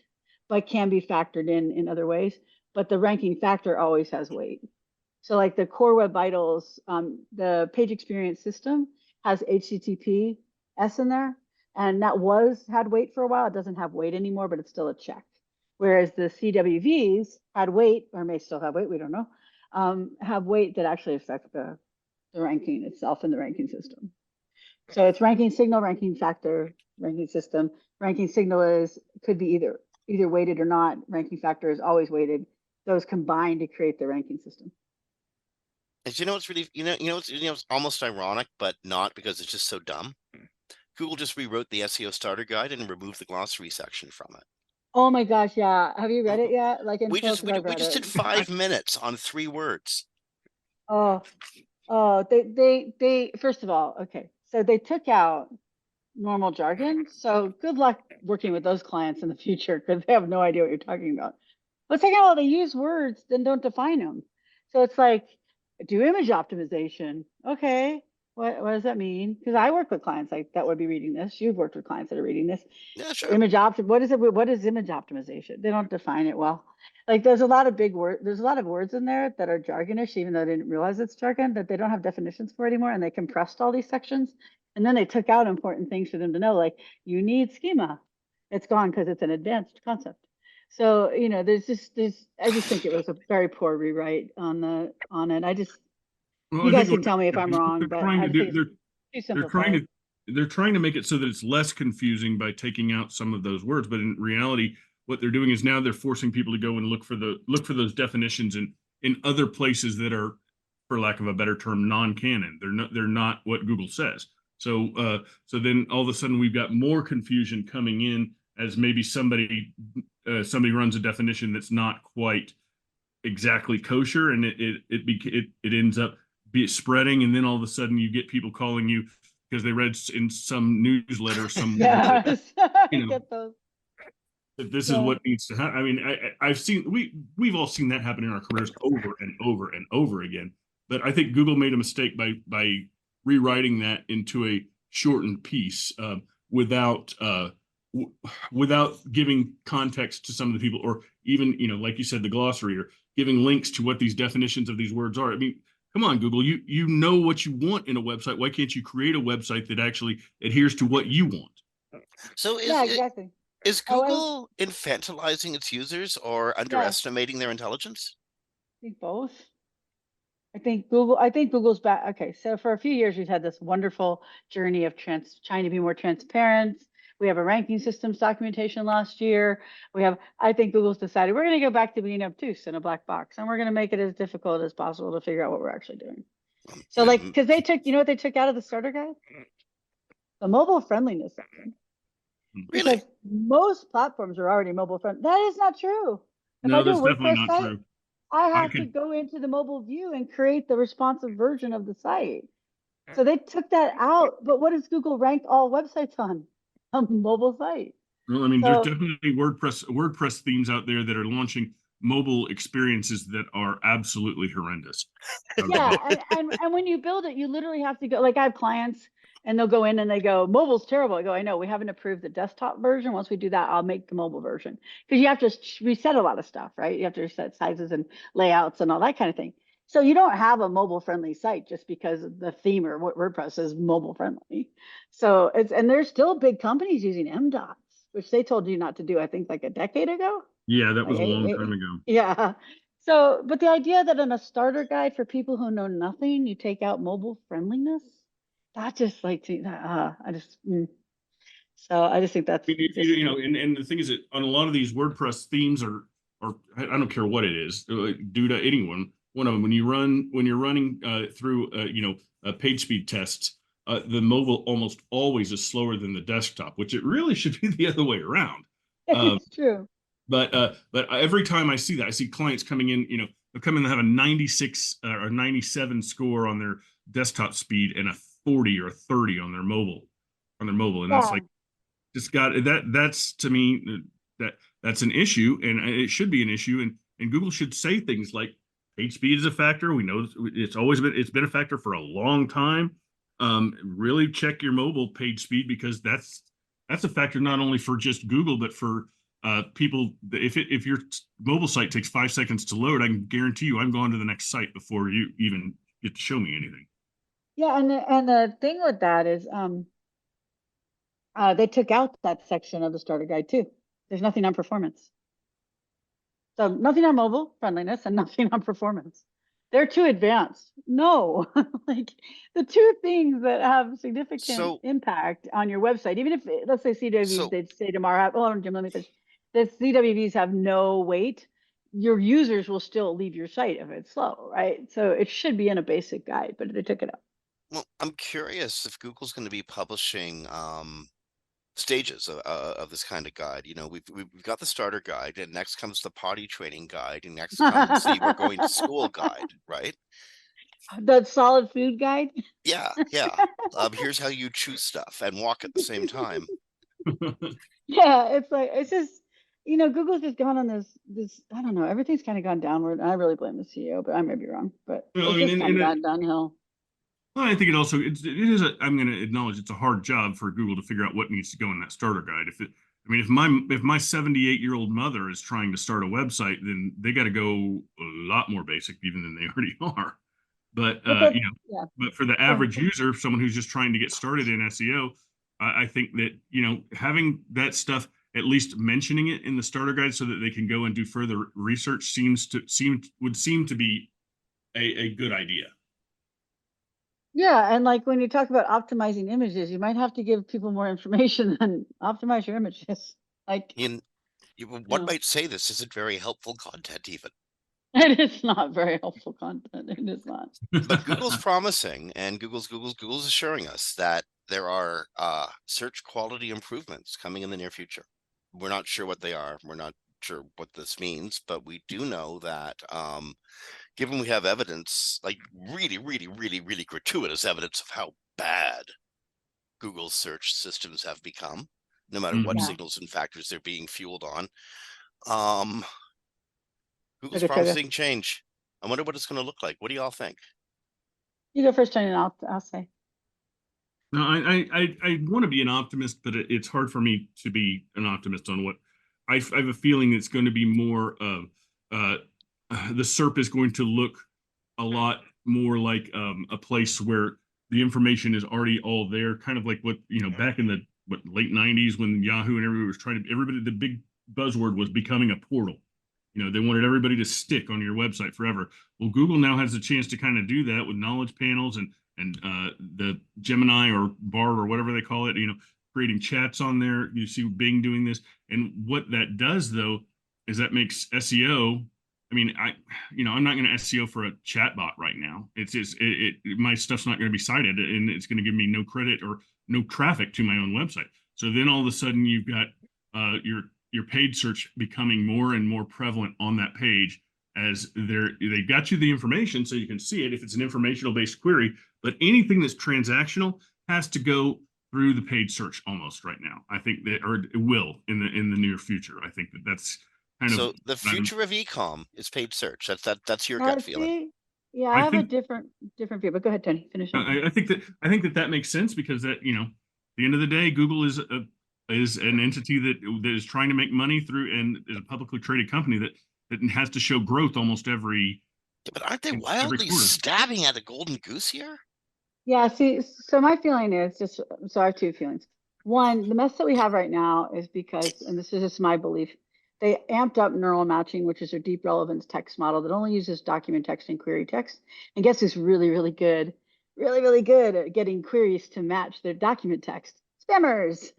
but can be factored in other ways. But the ranking factor always has weight. So like the Core Web Vitals, the page experience system has HTTPS in there, and that had weight for a while. It doesn't have weight anymore, but it's still a check. Whereas the CWVs had weight, or may still have weight, we don't know, have weight that actually affect the ranking itself in the ranking system. So it's ranking signal, ranking factor, ranking system. Ranking signal could be either weighted or not. Ranking factor is always weighted. Those combine to create the ranking system. And it's really, it's almost ironic, but not, because it's just so dumb. Google just rewrote the SEO starter guide and removed the glossary section from it. Oh my gosh, yeah. Have you read it yet? Like in We full, just 'cause we, I've we read just it. did 5 minutes on 3 words. Oh, they first of all, okay. So they took out normal jargon. So good luck working with those clients in the future because they have no idea what you're talking about. But second of all, they use words, then don't define them. So it's like, do image optimization. Okay, what does that mean? Because I work with clients like that would be reading this. You've worked with clients that are reading this. Yeah, sure. Image what is it? What is image optimization? They don't define it well. Like there's a lot of big words. There's a lot of words in there that are jargonish, even though they didn't realize it's jargon, that they don't have definitions for anymore, and they compressed all these sections. And then they took out important things for them to know, like you need schema. It's gone because it's an advanced concept. So, you know, I just think it was a very poor rewrite on it. Well, You I guys think can tell me if I'm wrong, they're but trying I to just do, think it's too they're trying simplified. to they're trying to make it so that it's less confusing by taking out some of those words, but in reality what they're doing is now they're forcing people to go and look for those definitions in other places that are, for lack of a better term, non-canon. They're not what Google says. So then all of a sudden we've got more confusion coming in as maybe somebody runs a definition that's not quite exactly kosher, and it ends up spreading, and then all of a sudden you get people calling you because they read in some newsletter somewhere that Yes, I you know get those. that this is Yeah. what needs to happen. I mean, I've seen we've all seen that happen in our careers over and over and over again. But I think Google made a mistake by rewriting that into a shortened piece without without giving context to some of the people, or even like you said, the glossary, or giving links to what these definitions of these words are. I mean, come on, Google, you know what you want in a website. Why can't you create a website that actually adheres to what you want? So Yeah, exactly. is Oh, Google infantilizing its users or yes, underestimating their intelligence? I think both. I think Google's back. Okay, so for a few years we've had this wonderful journey of trying to be more transparent. We have a ranking systems documentation last year. I think Google's decided we're going to go back to being obtuse in a black box, and we're going to make it as difficult as possible to figure out what we're actually doing. So like, because they took, what they took out of the starter guide? The mobile friendliness section. Really? Because most platforms are already mobile friendly. That is not true. If I No, do that's a definitely WordPress not site, true. I I have to could go into the mobile view and create the responsive version of the site. So they took that out. But what does Google rank all websites on? A mobile site. Well, I mean, there's So definitely WordPress themes out there that are launching mobile experiences that are absolutely horrendous. yeah, and when you build it, you literally have to go. Like I have clients, and they'll go in and they go, "Mobile's terrible." I go, "I know. We haven't approved the desktop version. Once we do that, I'll make the mobile version." Because you have to reset a lot of stuff, right? You have to reset sizes and layouts and all that kind of thing. So you don't have a mobile friendly site just because the theme or WordPress is mobile friendly. So and there's still big companies using MDOTs, which they told you not to do. I think like a decade ago. Yeah, that was Like, a long time ago. yeah. So, but the idea that in a starter guide for people who know nothing, you take out mobile friendliness, that just like I just, so I just think that's I mean, just, and the thing is that on a lot of these WordPress themes or I don't care what it is, due to anyone, one of them, when you're running through, page speed tests, the mobile almost always is slower than the desktop, which it really should be the other way around. Um, it's true. but every time I see that, I see clients coming in, they'll come in and have a 96 or 97 score on their desktop speed and a 40 or a 30 on their mobile, and that's Yeah. like, just got that's to me that's an issue, and it should be an issue, and Google should say things like page speed is a factor. We know it's been a factor for a long time. Really check your mobile page speed, because that's a factor not only for just Google but for people. If your mobile site takes 5 seconds to load, I can guarantee you I'm going to the next site before you even get to show me anything. Yeah. And the thing with that is, they took out that section of the starter guide too. There's nothing on performance. So nothing on mobile friendliness and nothing on performance. They're too advanced. No, like the two things that have significant So impact on your website, even if, let's say CWVs, so they'd say tomorrow, hold on, Jim, let me finish. The CWVs have no weight. Your users will still leave your site if it's slow, right? So it should be in a basic guide, but they took it out. Well, I'm curious if Google's going to be publishing stages of this kind of guide. You know, we've got the starter guide, and next comes the potty training guide, and next comes the we're going to school guide, right? That solid food guide. Yeah, yeah. Here's how you chew stuff and walk at the same time. Yeah, it's like it's just Google's just gone on this I don't know, everything's kind of gone downward. I really blame the CEO, but I may be wrong, but Well, I it's mean, just kind of gone downhill. well, I think it also it is a, I'm going to acknowledge it's a hard job for Google to figure out what needs to go in that starter guide. I mean, if my 78-year-old mother is trying to start a website, then they got to go a lot more basic even than they already are. But Yeah. but for the average user, someone who's just trying to get started in SEO, I think that having that stuff, at least mentioning it in the starter guide so that they can go and do further research would seem to be a good idea. Yeah, and like when you talk about optimizing images, you might have to give people more information than optimize your images. Like, One might say this isn't very helpful content even. it is not very helpful content. It is not. But Google's promising, and Google's assuring us that there are search quality improvements coming in the near future. We're not sure what they are. We're not sure what this means, but we do know that given we have evidence, like really, really, really, really gratuitous evidence of how bad Google's search systems have become, no matter what Yeah. signals and factors they're being fueled on. Google's Okay, promising change. I wonder what it's going to look like. What do y'all think? you go first, Tony, and I'll say. No, I want to be an optimist, but it's hard for me to be an optimist on what I have a feeling it's going to be more of the SERP is going to look a lot more like a place where the information is already all there, kind of like what back in the late 90s when Yahoo and everybody was the big buzzword was becoming a portal. They wanted everybody to stick on your website forever. Well, Google now has a chance to kind of do that with knowledge panels and the Gemini or Bard or whatever they call it, creating chats on there. You see Bing doing this. And what that does, though, is that makes SEO. I mean, I'm not going to SEO for a chatbot right now. My stuff's not going to be cited, and it's going to give me no credit or no traffic to my own website. So then all of a sudden you've got your paid search becoming more and more prevalent on that page as they got you the information so you can see it if it's an informational based query, but anything that's transactional has to go through the paid search almost right now. I think that, or it will in the near future. I think that's kind of. So the future of e-com is paid search. That's your Yeah, gut feeling. yeah, I have a different view, but go ahead, Tony, finish up. I think that makes sense because that, at the end of the day, Google is an entity that is trying to make money through and is a publicly traded company that has to show growth almost every. Yeah, but aren't they wildly stabbing at a golden goose here? Yeah, see, so my feeling is so I have two feelings. One, the mess that we have right now is because, and this is just my belief, they amped up neural matching, which is a deep relevance text model that only uses document text and query text. And guess who's really, really good at getting queries to match their document text? Spammers.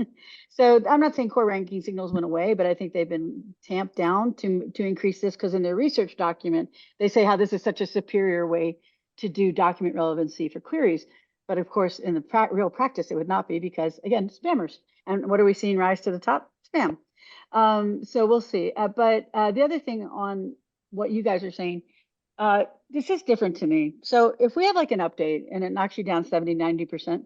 So I'm not saying core ranking signals went away, but I think they've been tamped down to increase this because in their research document, they say how this is such a superior way to do document relevancy for queries. But of course, in the real practice, it would not be because, again, spammers. And what are we seeing rise to the top? Spam. So we'll see. But the other thing on what you guys are saying, this is different to me. So if we have like an update and it knocks you down 70, 90%,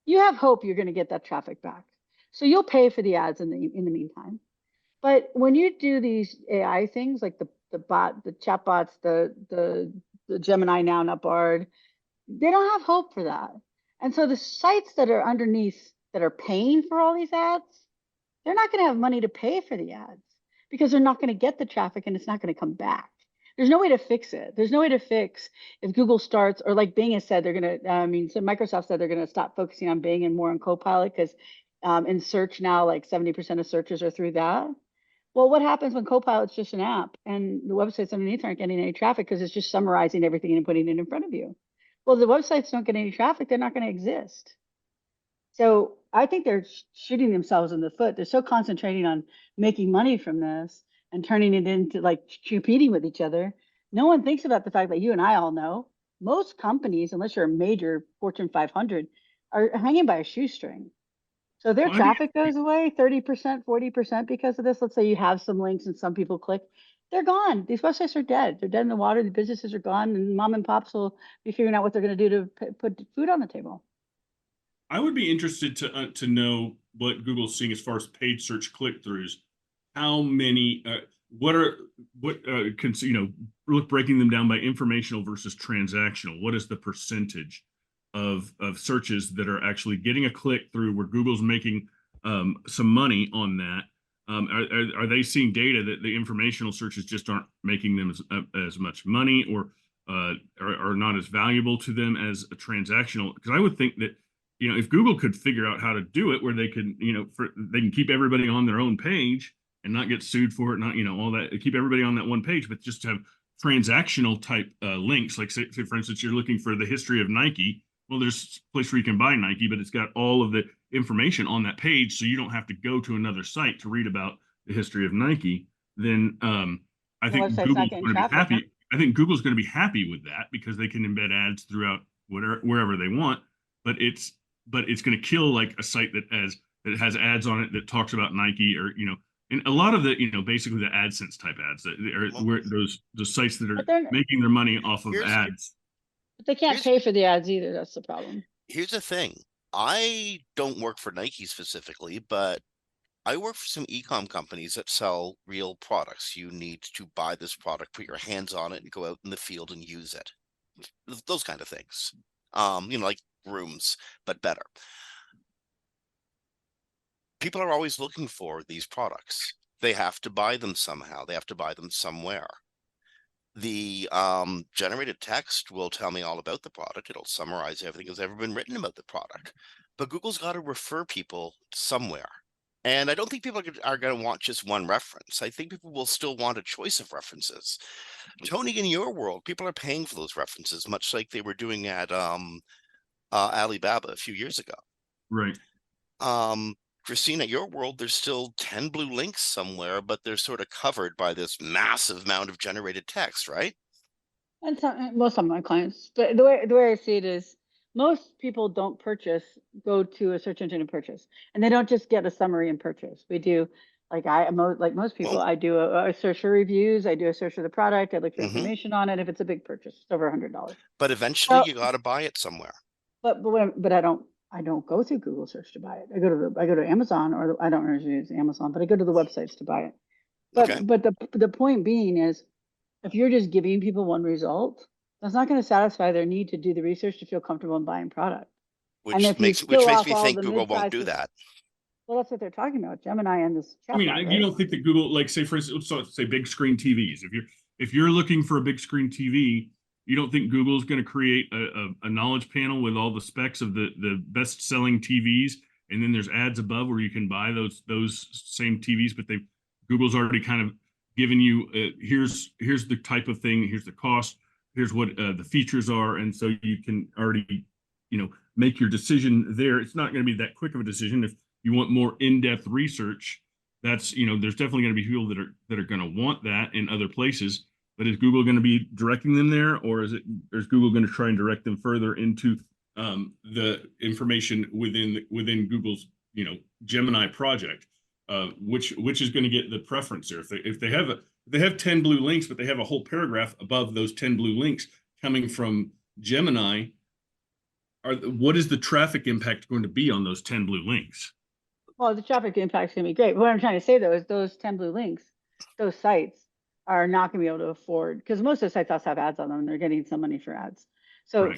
you have hope you're going to get that traffic back. So you'll pay for the ads in the meantime. But when you do these AI things like the chatbots, the Gemini now, not Bard, they don't have hope for that. And so the sites that are underneath that are paying for all these ads, they're not going to have money to pay for the ads because they're not going to get the traffic and it's not going to come back. There's no way to fix it. There's no way to fix if Google starts, or like Bing has said, they're going to, so Microsoft said they're going to stop focusing on Bing and more on Copilot because in search now, like 70% of searches are through that. Well, what happens when Copilot's just an app and the websites underneath aren't getting any traffic because it's just summarizing everything and putting it in front of you? Well, the websites don't get any traffic, they're not going to exist. So I think they're shooting themselves in the foot. They're so concentrating on making money from this and turning it into like competing with each other. No one thinks about the fact that you and I all know most companies, unless you're a major Fortune 500, are hanging by a shoestring. So if their Well, I think traffic goes away 30%, 40% because of this, let's say you have some links and some people click, they're gone. These websites are dead. They're dead in the water. The businesses are gone, and mom and pops will be figuring out what they're going to do to put food on the table. I would be interested to know what Google's seeing as far as paid search click-throughs. How many? Look, breaking them down by informational versus transactional. What is the percentage of searches that are actually getting a click through where Google's making some money on that? Are they seeing data that the informational searches just aren't making them as much money, or are not as valuable to them as a transactional? Because I would think that, if Google could figure out how to do it where they could, they can keep everybody on their own page and not get sued for it, not, all that, keep everybody on that one page, but just have transactional type links. Like say, for instance, you're looking for the history of Nike. Well, there's a place where you can buy Nike, but it's got all of the information on that page, so you don't have to go to another site to read about the history of Nike. Then I think Google's going to be happy. I think Google's going to be happy with that because they can embed ads throughout wherever they want. But it's going to kill like a site that has ads on it that talks about Nike, or and a lot of the basically the AdSense type ads that are where those sites that are making their money off of ads. But they can't pay for the ads either. That's the problem. Here's the thing. I don't work for Nike specifically, but I work for some e-com companies that sell real products. You need to buy this product, put your hands on it, and go out in the field and use it. Those kind of things. Like rooms, but better. People are always looking for these products. They have to buy them somehow. They have to buy them somewhere. The generated text will tell me all about the product. It'll summarize everything that's ever been written about the product. But Google's got to refer people somewhere. And I don't think people are going to want just one reference. I think people will still want a choice of references. Tony, in your world, people are paying for those references, much like they were doing at Alibaba a few years ago. Right. Kristine, at your world, there's still 10 blue links somewhere, but they're sort of covered by this massive amount of generated text, right? And most of my clients, but the way I see it is, most people don't go to a search engine and purchase, and they don't just get a summary and purchase. We do, like most people, I do a search for reviews, I do a search for the product, I look for information on it. If it's a big purchase, it's over $100. But eventually, you got to buy it somewhere. But I don't go through Google search to buy it. I go to Amazon, or I don't usually use Amazon, but I go to the websites to buy it. But the point being is, if you're just giving people one result, that's not going to satisfy their need to do the research to feel comfortable in buying product. Which makes me think Google won't do that. Well, that's what they're talking about, Gemini and this chatbot. I mean, you don't think that Google, like say for instance, say big screen TVs. If you're looking for a big screen TV, you don't think Google's going to create a knowledge panel with all the specs of the best selling TVs, and then there's ads above where you can buy those same TVs, but Google's already kind of given you here's the type of thing, here's the cost, here's what the features are, and so you can already make your decision there. It's not going to be that quick of a decision. If you want more in-depth research, that's there's definitely going to be people that are going to want that in other places. But is Google going to be directing them there, or is Google going to try and direct them further into the information within Google's Gemini project, which is going to get the preference there? If they have 10 blue links, but they have a whole paragraph above those 10 blue links coming from Gemini, what is the traffic impact going to be on those 10 blue links? Well, the traffic impact is going to be great. But what I'm trying to say though is those 10 blue links, those sites are not going to be able to afford, because most of the sites also have ads on them and they're getting some money for ads. So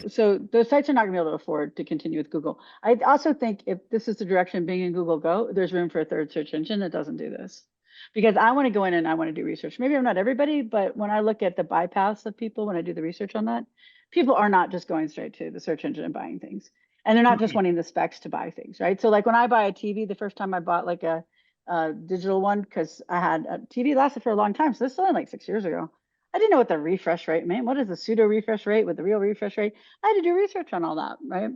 those sites are not going to be able to afford to continue with Google. I also think if this is the direction Bing and Google go, there's room for a third search engine that doesn't do this. Because I want to go in and I want to do research. Maybe I'm not everybody, but when I look at the bypass of people, when I do the research on that, people are not just going straight to the search engine and buying things. And they're not just wanting the specs to buy things, right? So like when I buy a TV, the first time I bought like a digital one, because I had a TV lasted for a long time. So this is only like 6 years ago. I didn't know what the refresh rate meant. What is the pseudo refresh rate with the real refresh rate? I had to do research on all that, right?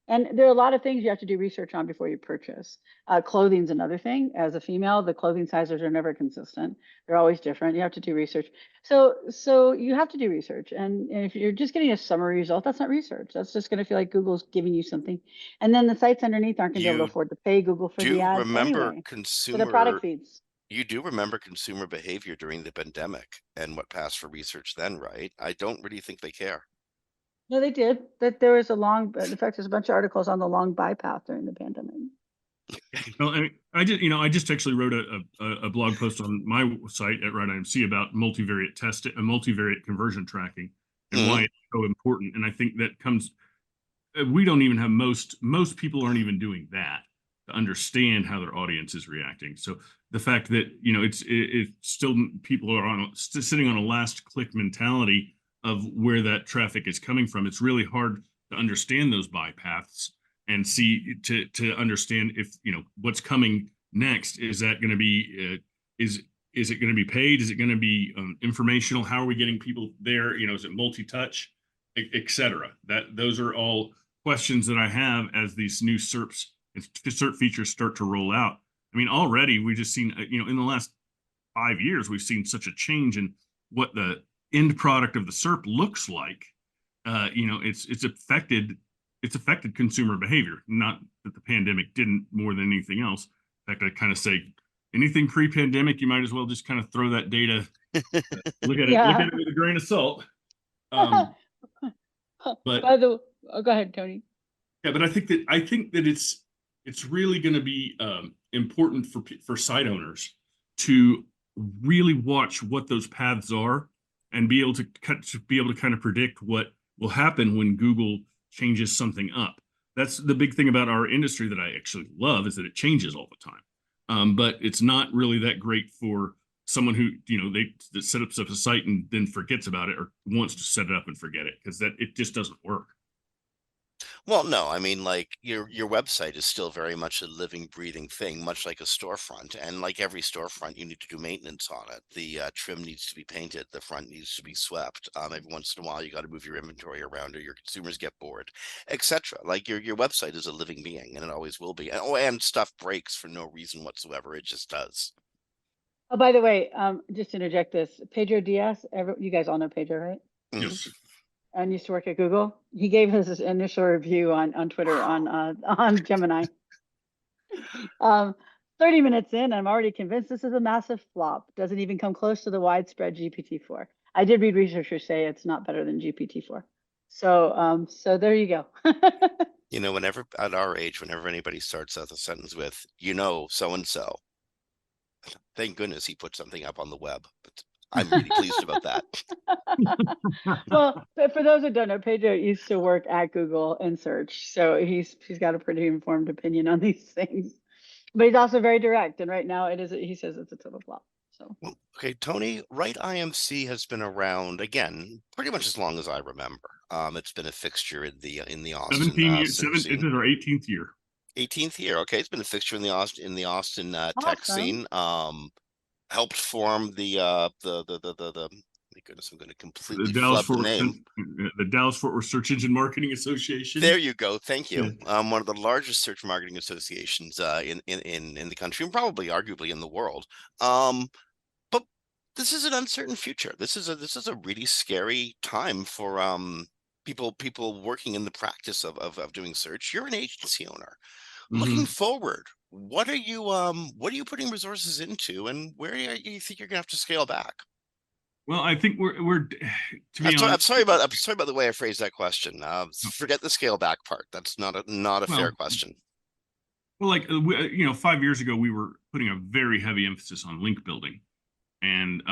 And there are a lot of things you have to do research on before you purchase. Clothing's another thing. As a female, the clothing sizes are never consistent. They're always different. You have to do research. So you have to do research. And if you're just getting a summary result, that's not research. That's just going to feel like Google's giving you something. And then the sites underneath aren't going to be able to You afford to pay Google for the do ads remember anyway, for the product consumer feeds. you do remember consumer behavior during the pandemic and what passed for research then, right? I don't really think they care. No, they did. That there was a long, in fact, there's a bunch of articles on the long buy path during the pandemic. Well, I just actually wrote a blog post on my site at WrightIMC about multivariate conversion tracking and why Mhm. it's so important. And I think that comes, we don't even have most people aren't even doing that to understand how their audience is reacting. So the fact that, it's still people are sitting on a last click mentality of where that traffic is coming from. It's really hard to understand those buy paths and see to understand if what's coming next. Is that going to be is it going to be paid? Is it going to be informational? How are we getting people there? Is it multi-touch, etc. That those are all questions that I have as these new SERP features start to roll out. I mean, already we just seen in the last 5 years we've seen such a change in what the end product of the SERP looks like. It's affected consumer behavior. Not that the pandemic didn't more than anything else. In fact, I kind of say anything pre-pandemic, you might as well just kind of throw that data, look at Yeah. it with a grain of salt. But By the go ahead, Tony. yeah, but I think that it's really going to be important for site owners to really watch what those paths are and be able to kind of predict what will happen when Google changes something up. That's the big thing about our industry that I actually love, is that it changes all the time. But it's not really that great for someone who they set up a site and then forgets about it or wants to set it up and forget it, because that it just doesn't work. Well, no, I mean, like your website is still very much a living, breathing thing, much like a storefront. And like every storefront, you need to do maintenance on it. The trim needs to be painted, the front needs to be swept. Every once in a while, you got to move your inventory around, or your consumers get bored, etc. Like your website is a living being, and it always will be. And stuff breaks for no reason whatsoever. It just does. Oh, by the way, just to interject this, Pedro Diaz, you guys all know Pedro, right? Mhm. Yes. And used to work at Google. He gave his initial review on Twitter on Gemini. 30 minutes in, I'm already convinced this is a massive flop. Doesn't even come close to the widespread GPT-4. I did read researchers say it's not better than GPT-4. So there you go. Whenever at our age, whenever anybody starts out the sentence with, so and so, thank goodness he put something up on the web. But I'm really pleased about that. Well, but for those who don't know, Pedro used to work at Google in search, so he's got a pretty informed opinion on these things. But he's also very direct, and right now he says it's a total flop. So Well, okay, Tony, WrightIMC has been around again pretty much as long as I remember. It's been a fixture in the Austin 17 years, search this scene. is our 18th year. 18th year. Okay, it's been a fixture in the Austin tech awesome. scene. Helped form the my goodness, I'm going to completely flub the name. The Dallas Fort Worth Search Engine Marketing Association. There you go. Thank you. Yeah. One of the largest search marketing associations in the country, and probably arguably in the world. But this is an uncertain future. This is a really scary time for people working in the practice of doing search. You're an agency owner. Looking forward, what are you putting resources into, and where do you think you're gonna have to scale back? Well, I think we're to be I'm honest. sorry about the way I phrased that question. Forget the scale back part. That's not a fair question. Well, like 5 years ago, we were putting a very heavy emphasis on link building, and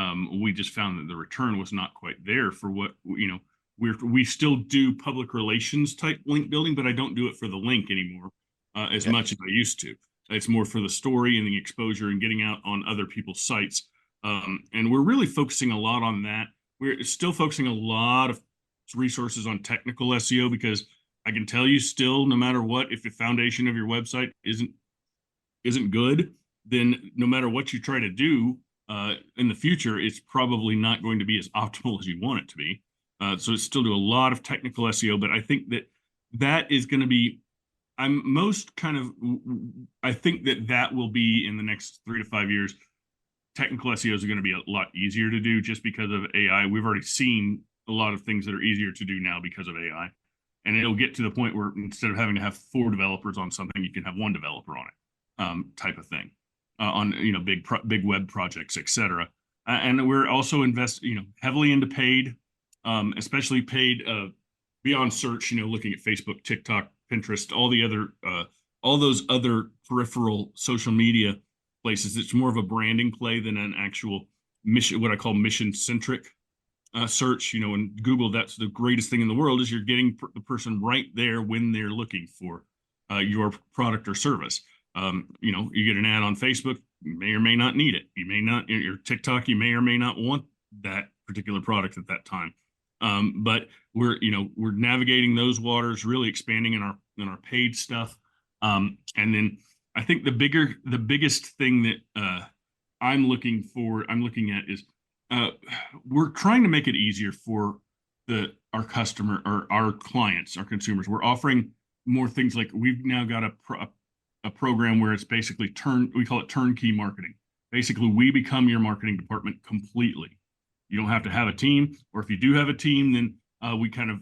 we just found that the return was not quite there for what we still do public relations type link building, but I don't do it for the link anymore as much as I used to. It's more for the story and the exposure and getting out on other people's sites. And we're really focusing a lot on that. We're still focusing a lot of resources on technical SEO, because I can tell you still, no matter what, if the foundation of your website isn't good, then no matter what you try to do in the future, it's probably not going to be as optimal as you want it to be. So it's still do a lot of technical SEO, but I think that is going to be I'm most kind of, I think that will be in the next 3 to 5 years. Technical SEOs are going to be a lot easier to do just because of AI. We've already seen a lot of things that are easier to do now because of AI. And it'll get to the point where instead of having to have 4 developers on something, you can have 1 developer on it, type of thing, on big web projects, etc. And we're also heavily into paid, especially paid beyond search. Looking at Facebook, TikTok, Pinterest, all those other peripheral social media places. It's more of a branding play than an actual mission, what I call mission centric search. In Google, that's the greatest thing in the world, is you're getting the person right there when they're looking for your product or service. You get an ad on Facebook, you may or may not need it. You may not, your TikTok, you may or may not want that particular product at that time. But we're navigating those waters, really expanding in our paid stuff. And then I think the biggest thing that I'm looking at is we're trying to make it easier for our customer or our clients, our consumers. We're offering more things, like we've now got a program where it's basically we call it turnkey marketing. Basically, we become your marketing department completely. You don't have to have a team, or if you do have a team, then we kind of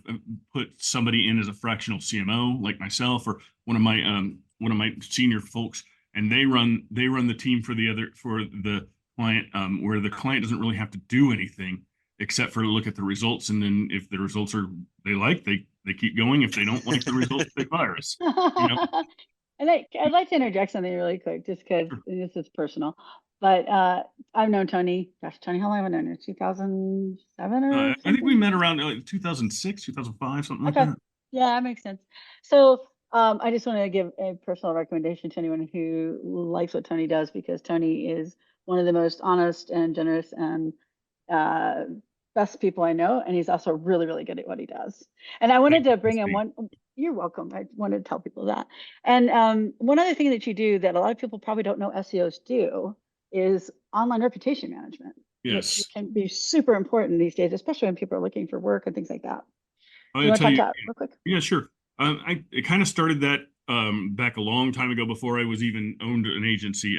put somebody in as a fractional CMO, like myself, or one of my senior folks, and they run the team for the client, where the client doesn't really have to do anything except for look at the results, and then if the results they keep going. If they don't like the results, they fire us. I'd like to interject something really quick, just because this is personal. But I've known Tony. Gosh, Tony, how long have I known you? 2007 or something? I think we met around 2006, 2005, something like that. Yeah, that makes sense. So I just want to give a personal recommendation to anyone who likes what Tony does, because Tony is one of the most honest and generous and best people I know, and he's also really, really good at what he does. And I wanted to bring in one. You're welcome. I wanted to tell people that. And one other thing that you do that a lot of people probably don't know SEOs do is online reputation management. Yes, which can be super important these days, especially when people are looking for work and things like that. You want to talk about real quick? Yeah, sure. I kind of started that back a long time ago, before I was even owned an agency.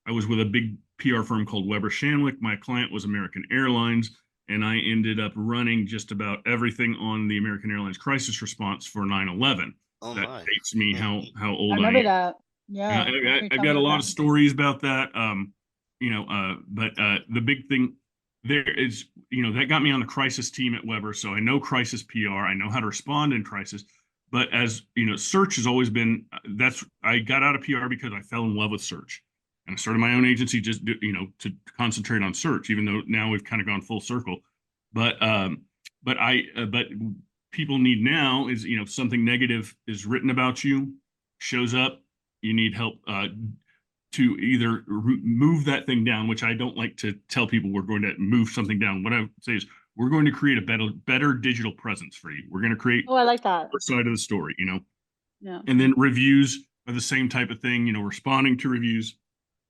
I was with a big PR firm called Weber Shandwick. My client was American Airlines, and I ended up running just about everything on the American Airlines crisis response for 9/11. That dates me how old I am. I remember that. Yeah, I got a lot of stories about that. But the big thing there is, that got me on the crisis team at Weber. So I know crisis PR, I know how to respond in crisis. But as search has always been, I got out of PR because I fell in love with search. And I started my own agency just, to concentrate on search, even though now we've kind of gone full circle. But people need now is, something negative is written about you, shows up, you need help to either move that thing down, which I don't like to tell people we're going to move something down. What I would say is we're going to create a better digital presence for you. We're going to create I like that side of the story, Yeah. And then reviews are the same type of thing, responding to reviews.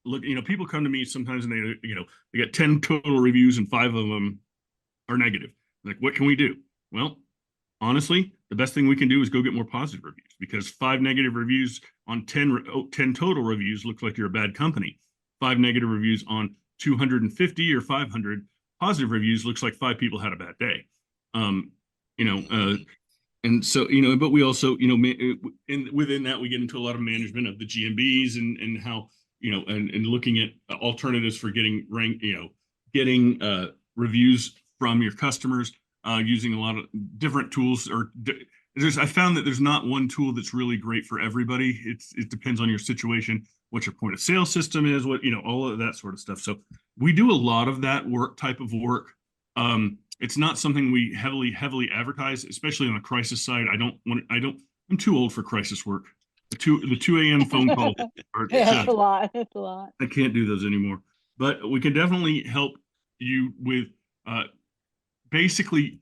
Look, people come to me sometimes and they get 10 total reviews and 5 of them are negative. Like, what can we do? Well, honestly, the best thing we can do is go get more positive reviews, because 5 negative reviews on 10 total reviews looks like you're a bad company. 5 negative reviews on 250 or 500 positive reviews looks like 5 people had a bad day. And so, but we also, within that, we get into a lot of management of the GMBs and how, and looking at alternatives for getting reviews from your customers, using a lot of different tools. I found that there's not one tool that's really great for everybody. It depends on your situation, what your point of sale system is, all of that sort of stuff. So we do a lot of that type of work. It's not something we heavily advertise, especially on the crisis side. I'm too old for crisis work. The 2 a.m. phone call. That's a lot. That's a lot. I can't do those anymore. But we can definitely help you with basically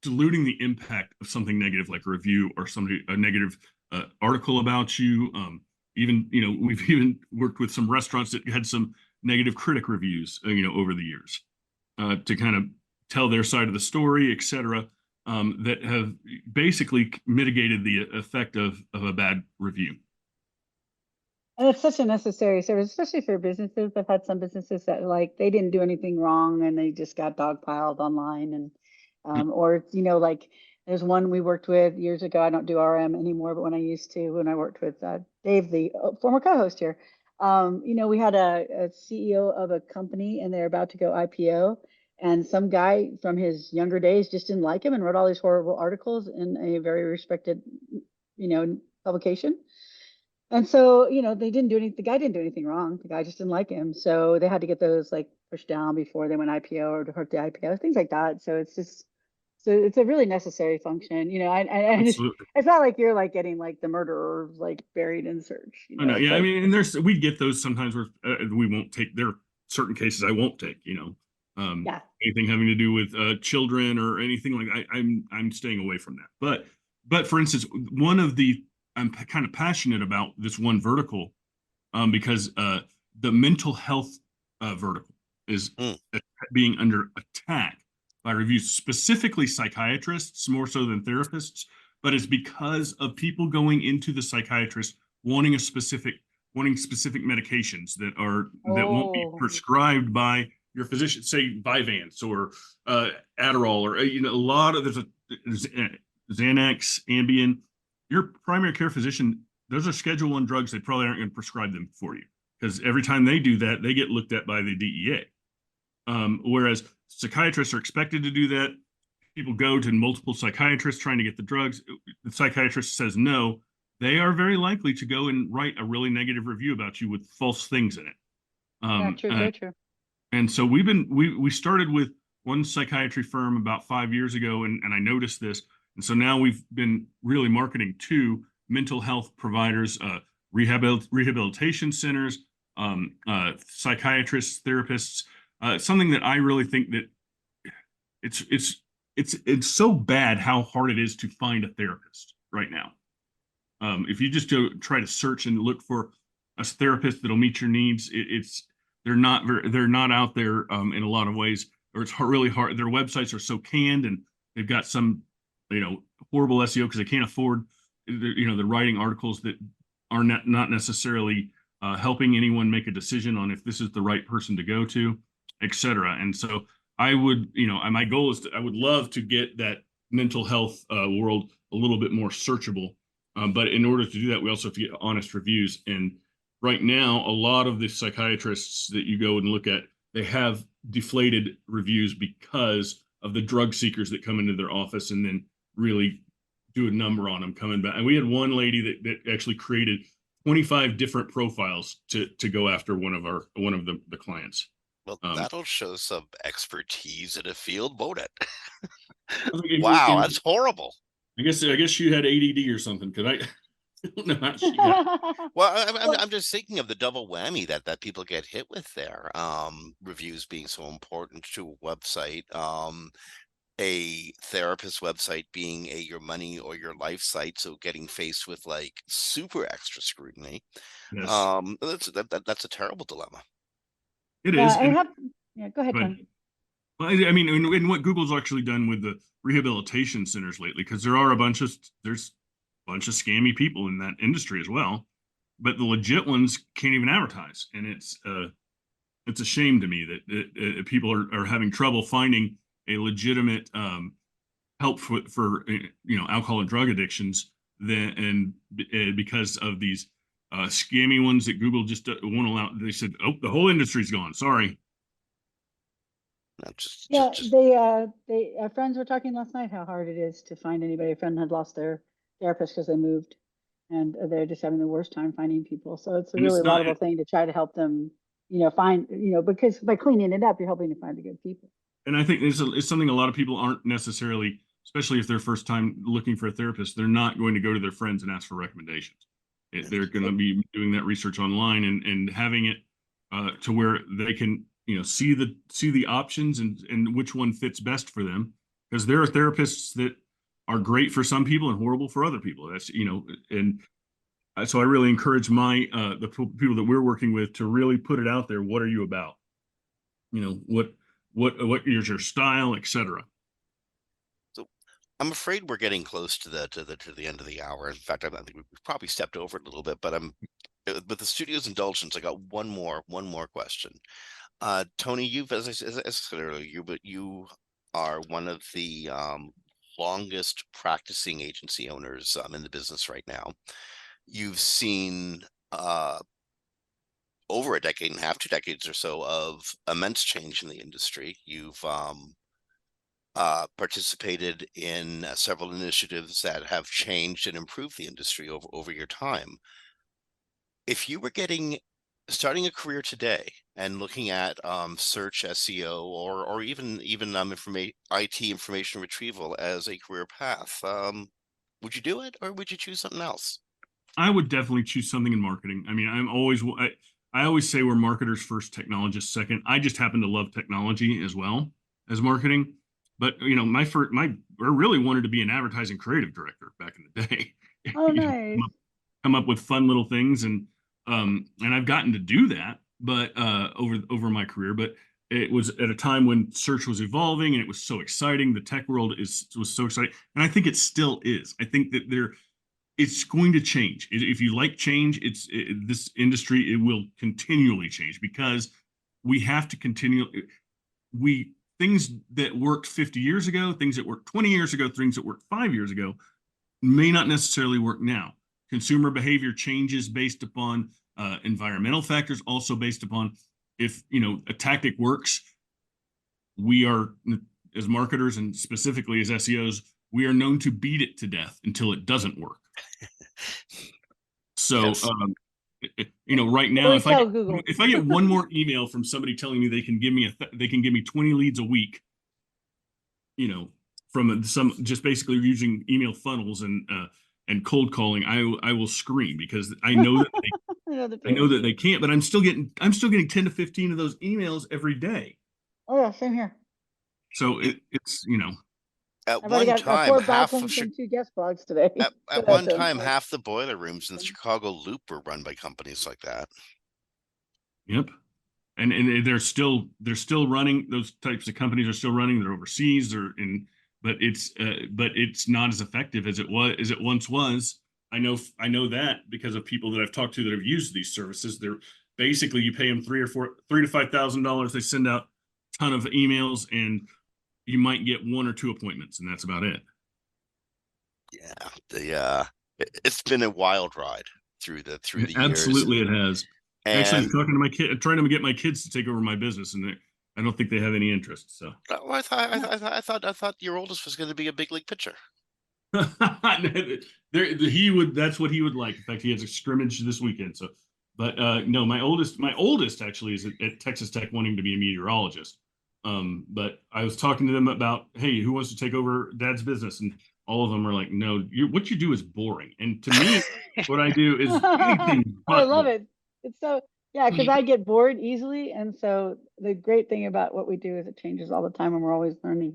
diluting the impact of something negative, like a review or a negative article about you. We've even worked with some restaurants that had some negative critic reviews, over the years, to kind of tell their side of the story, etc. that have basically mitigated the effect of a bad review. And it's such a necessary service, especially for businesses. I've had some businesses that like they didn't do anything wrong and they just got dogpiled online and or like there's one we worked with years ago. I don't do RM anymore, but when I used to, when I worked with Dave, the former co-host here, we had a CEO of a company and they're about to go IPO, and some guy from his younger days just didn't like him and wrote all these horrible articles in a very respected, publication. And so, they didn't do anything. The guy didn't do anything wrong. The guy just didn't like him. So they had to get those like pushed down before they went IPO or to hurt the IPO, things like that. So so it's a really necessary function. Absolutely. It's not like you're like getting like the murderer like buried in search. I know. It's Yeah. I like, mean, and we get those sometimes where we won't take, there are certain cases I won't take, yeah, anything having to do with children or anything like that. I'm staying away from that. But for instance, I'm kind of passionate about this one vertical because the mental health vertical is being under attack by reviews, specifically psychiatrists, more so than therapists. But it's because of people going into the psychiatrist wanting specific medications that won't be prescribed by your physician, say Vyvanse or Adderall, or a lot of there's Xanax, Ambien. Your primary care physician, those are Schedule I drugs. They probably aren't going to prescribe them for you because every time they do that, they get looked at by the DEA. Whereas psychiatrists are expected to do that. People go to multiple psychiatrists trying to get the drugs. The psychiatrist says no. They are very likely to go and write a really negative review about you with false things in it. true, very true. And so we started with one psychiatry firm about 5 years ago, and I noticed this. And so now we've been really marketing to mental health providers, rehabilitation centers, psychiatrists, therapists. Something that I really think that it's so bad how hard it is to find a therapist right now. If you just go try to search and look for a therapist that'll meet your needs, they're not out there in a lot of ways, or it's really hard. Their websites are so canned, and they've got some horrible SEO because they can't afford the writing articles that are not necessarily helping anyone make a decision on if this is the right person to go to, etc. And so I would, my goal is I would love to get that mental health world a little bit more searchable. But in order to do that, we also have to get honest reviews. And right now, a lot of the psychiatrists that you go and look at, they have deflated reviews because of the drug seekers that come into their office and then really do a number on them coming back. And we had one lady that actually created 25 different profiles to go after one of the clients. Well, that'll show some expertise in a field, won't it? Wow, that's horrible. I guess she had ADD or something, because I don't know how she got. Well, I'm just thinking of the double whammy that people get hit with there. Reviews being so important to a website, a therapist website being a your money or your life site, so getting faced with like super extra scrutiny. Yes. That's a terrible dilemma. It is. Go ahead, Tony. Well, I mean, and what Google's actually done with the rehabilitation centers lately, because there's a bunch of scammy people in that industry as well, but the legit ones can't even advertise, and it's a shame to me that people are having trouble finding a legitimate help for alcohol and drug addictions, because of these scammy ones that Google just won't allow. They said, "Oh, the whole industry's gone. Sorry." Our friends were talking last night how hard it is to find anybody. A friend had lost their therapist because they moved, and they're just having the worst time finding people. So it's a really laudable thing to try to help them, find, because by cleaning it up, you're helping to find the good people. And I think it's something a lot of people aren't necessarily, especially if they're first time looking for a therapist, they're not going to go to their friends and ask for recommendations. They're going to be doing that research online and having it to where they can see the options and which one fits best for them, because there are therapists that are great for some people and horrible for other people. That's and so I really encourage the people that we're working with to really put it out there. What are you about? What is your style, etc. So I'm afraid we're getting close to the end of the hour. In fact, I think we've probably stepped over it a little bit, but with the studio's indulgence, I got one more question. Tony, as I said earlier, you are one of the longest practicing agency owners in the business right now. You've seen over a decade and a half, 2 decades or so of immense change in the industry. You've participated in several initiatives that have changed and improved the industry over your time. If you were starting a career today and looking at search, SEO, or even IT information retrieval as a career path, would you do it, or would you choose something else? I would definitely choose something in marketing. I mean, I always say we're marketers first, technologists second. I just happen to love technology as well as marketing. But I really wanted to be an advertising creative director back in the day. Oh, You know, nice. come up with fun little things, and I've gotten to do that, but over my career. But it was at a time when search was evolving and it was so exciting. The tech world was so exciting, and I think it still is. I think that it's going to change. If you like change, this industry, it will continually change because we have to continue. Things that worked 50 years ago, things that worked 20 years ago, things that worked 5 years ago may not necessarily work now. Consumer behavior changes based upon environmental factors, also based upon if a tactic works. We are, as marketers and specifically as SEOs, we are known to beat it to death until it doesn't work. So, Yes. Right now, if I get one more email from somebody telling me they can give me 20 leads a week, from just basically using email funnels and cold calling, I will scream, because I know that I know that they can't, but I'm still getting 10 to 15 of those emails every day. Oh yeah, same here. So it's At I've one got time, 4 backlinks and 2 guest blogs today. at one time, half the boiler rooms in the Chicago Loop were run by companies like that. Yep. And they're still running. Those types of companies are still running. They're overseas, but it's not as effective as it once was. I know that because of people that I've talked to that have used these services. They're basically, you pay them $3,000 to $5,000. They send out a ton of emails, and you might get 1 or 2 appointments, and that's about it. Yeah, it's been a wild ride through the years. Absolutely, it has. And actually, talking to my kid, trying to get my kids to take over my business, and I don't think they have any interest. So I thought your oldest was going to be a big league pitcher. He would. That's what he would like. In fact, he has a scrimmage this weekend. So, but no, my oldest actually is at Texas Tech, wanting to be a meteorologist. But I was talking to them about, hey, who wants to take over Dad's business, and all of them are like, no, what you do is boring. And to me, what I do is anything but I love it. It's so, yeah, because I get bored easily, and so the great thing about what we do is it changes all the time, and we're always learning.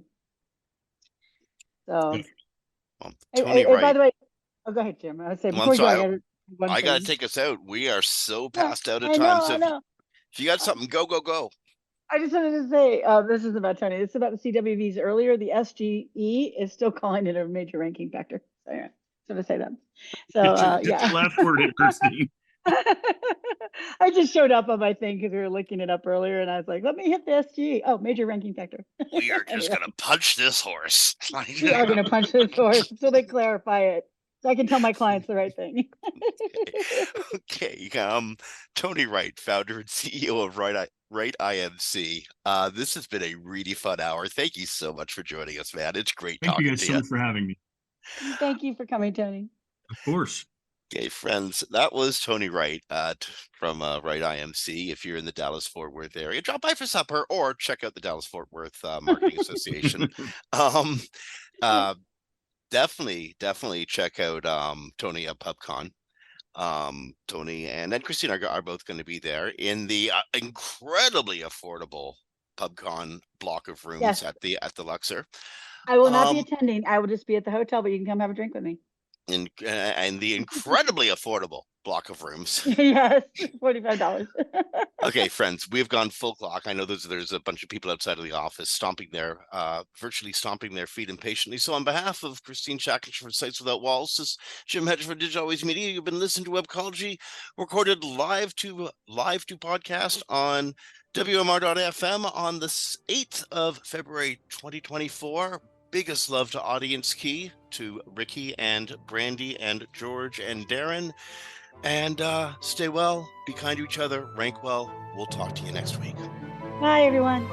So, well, Tony Wright. By the way, go ahead, Jim. I would say before you go, I got to take us out. We are so past out of time. I know. If you got something, go. I just wanted to say, this isn't about Tony. This is about the CWVs earlier. The SGE is still calling it a major ranking factor. So, yeah, so to say that. So, get your last word in, Kristine. I just showed up on my thing because we were looking it up earlier, and I was like, let me hit the SGE. Oh, major ranking factor. We are just going to punch this horse. We are going to punch this horse until they clarify it, so I can tell my clients the right thing. Okay. Tony Wright, founder and CEO of WrightIMC. This has been a really fun hour. Thank you so much for joining us, man. It's great talking to you. Thank you guys so much for having me. Thank you for coming, Tony. Of course. Okay, friends, that was Tony Wright from WrightIMC. If you're in the Dallas-Fort Worth area, drop by for supper or check out the Dallas-Fort Worth Marketing Association. Definitely check out Tony at PubCon. Tony and Kristine are both going to be there in the incredibly affordable PubCon block of rooms at the Luxor. I will not be attending. I will just be at the hotel, but you can come have a drink with me. And the incredibly affordable block of rooms. Yes, $45. Okay, friends, we've gone full clock. I know there's a bunch of people outside of the office stomping their, virtually stomping their feet impatiently. So on behalf of Kristine Schachinger from Sites Without Walls, this is Jim Hedger from Digital Always Media. You've been listening to Webcology, recorded live to podcast on WMR.FM on the 8th of February 2024. Biggest love to Audience Key, to Ricky and Brandy and George and Darren. And stay well, be kind to each other, rank well. We'll talk to you next week. Bye, everyone.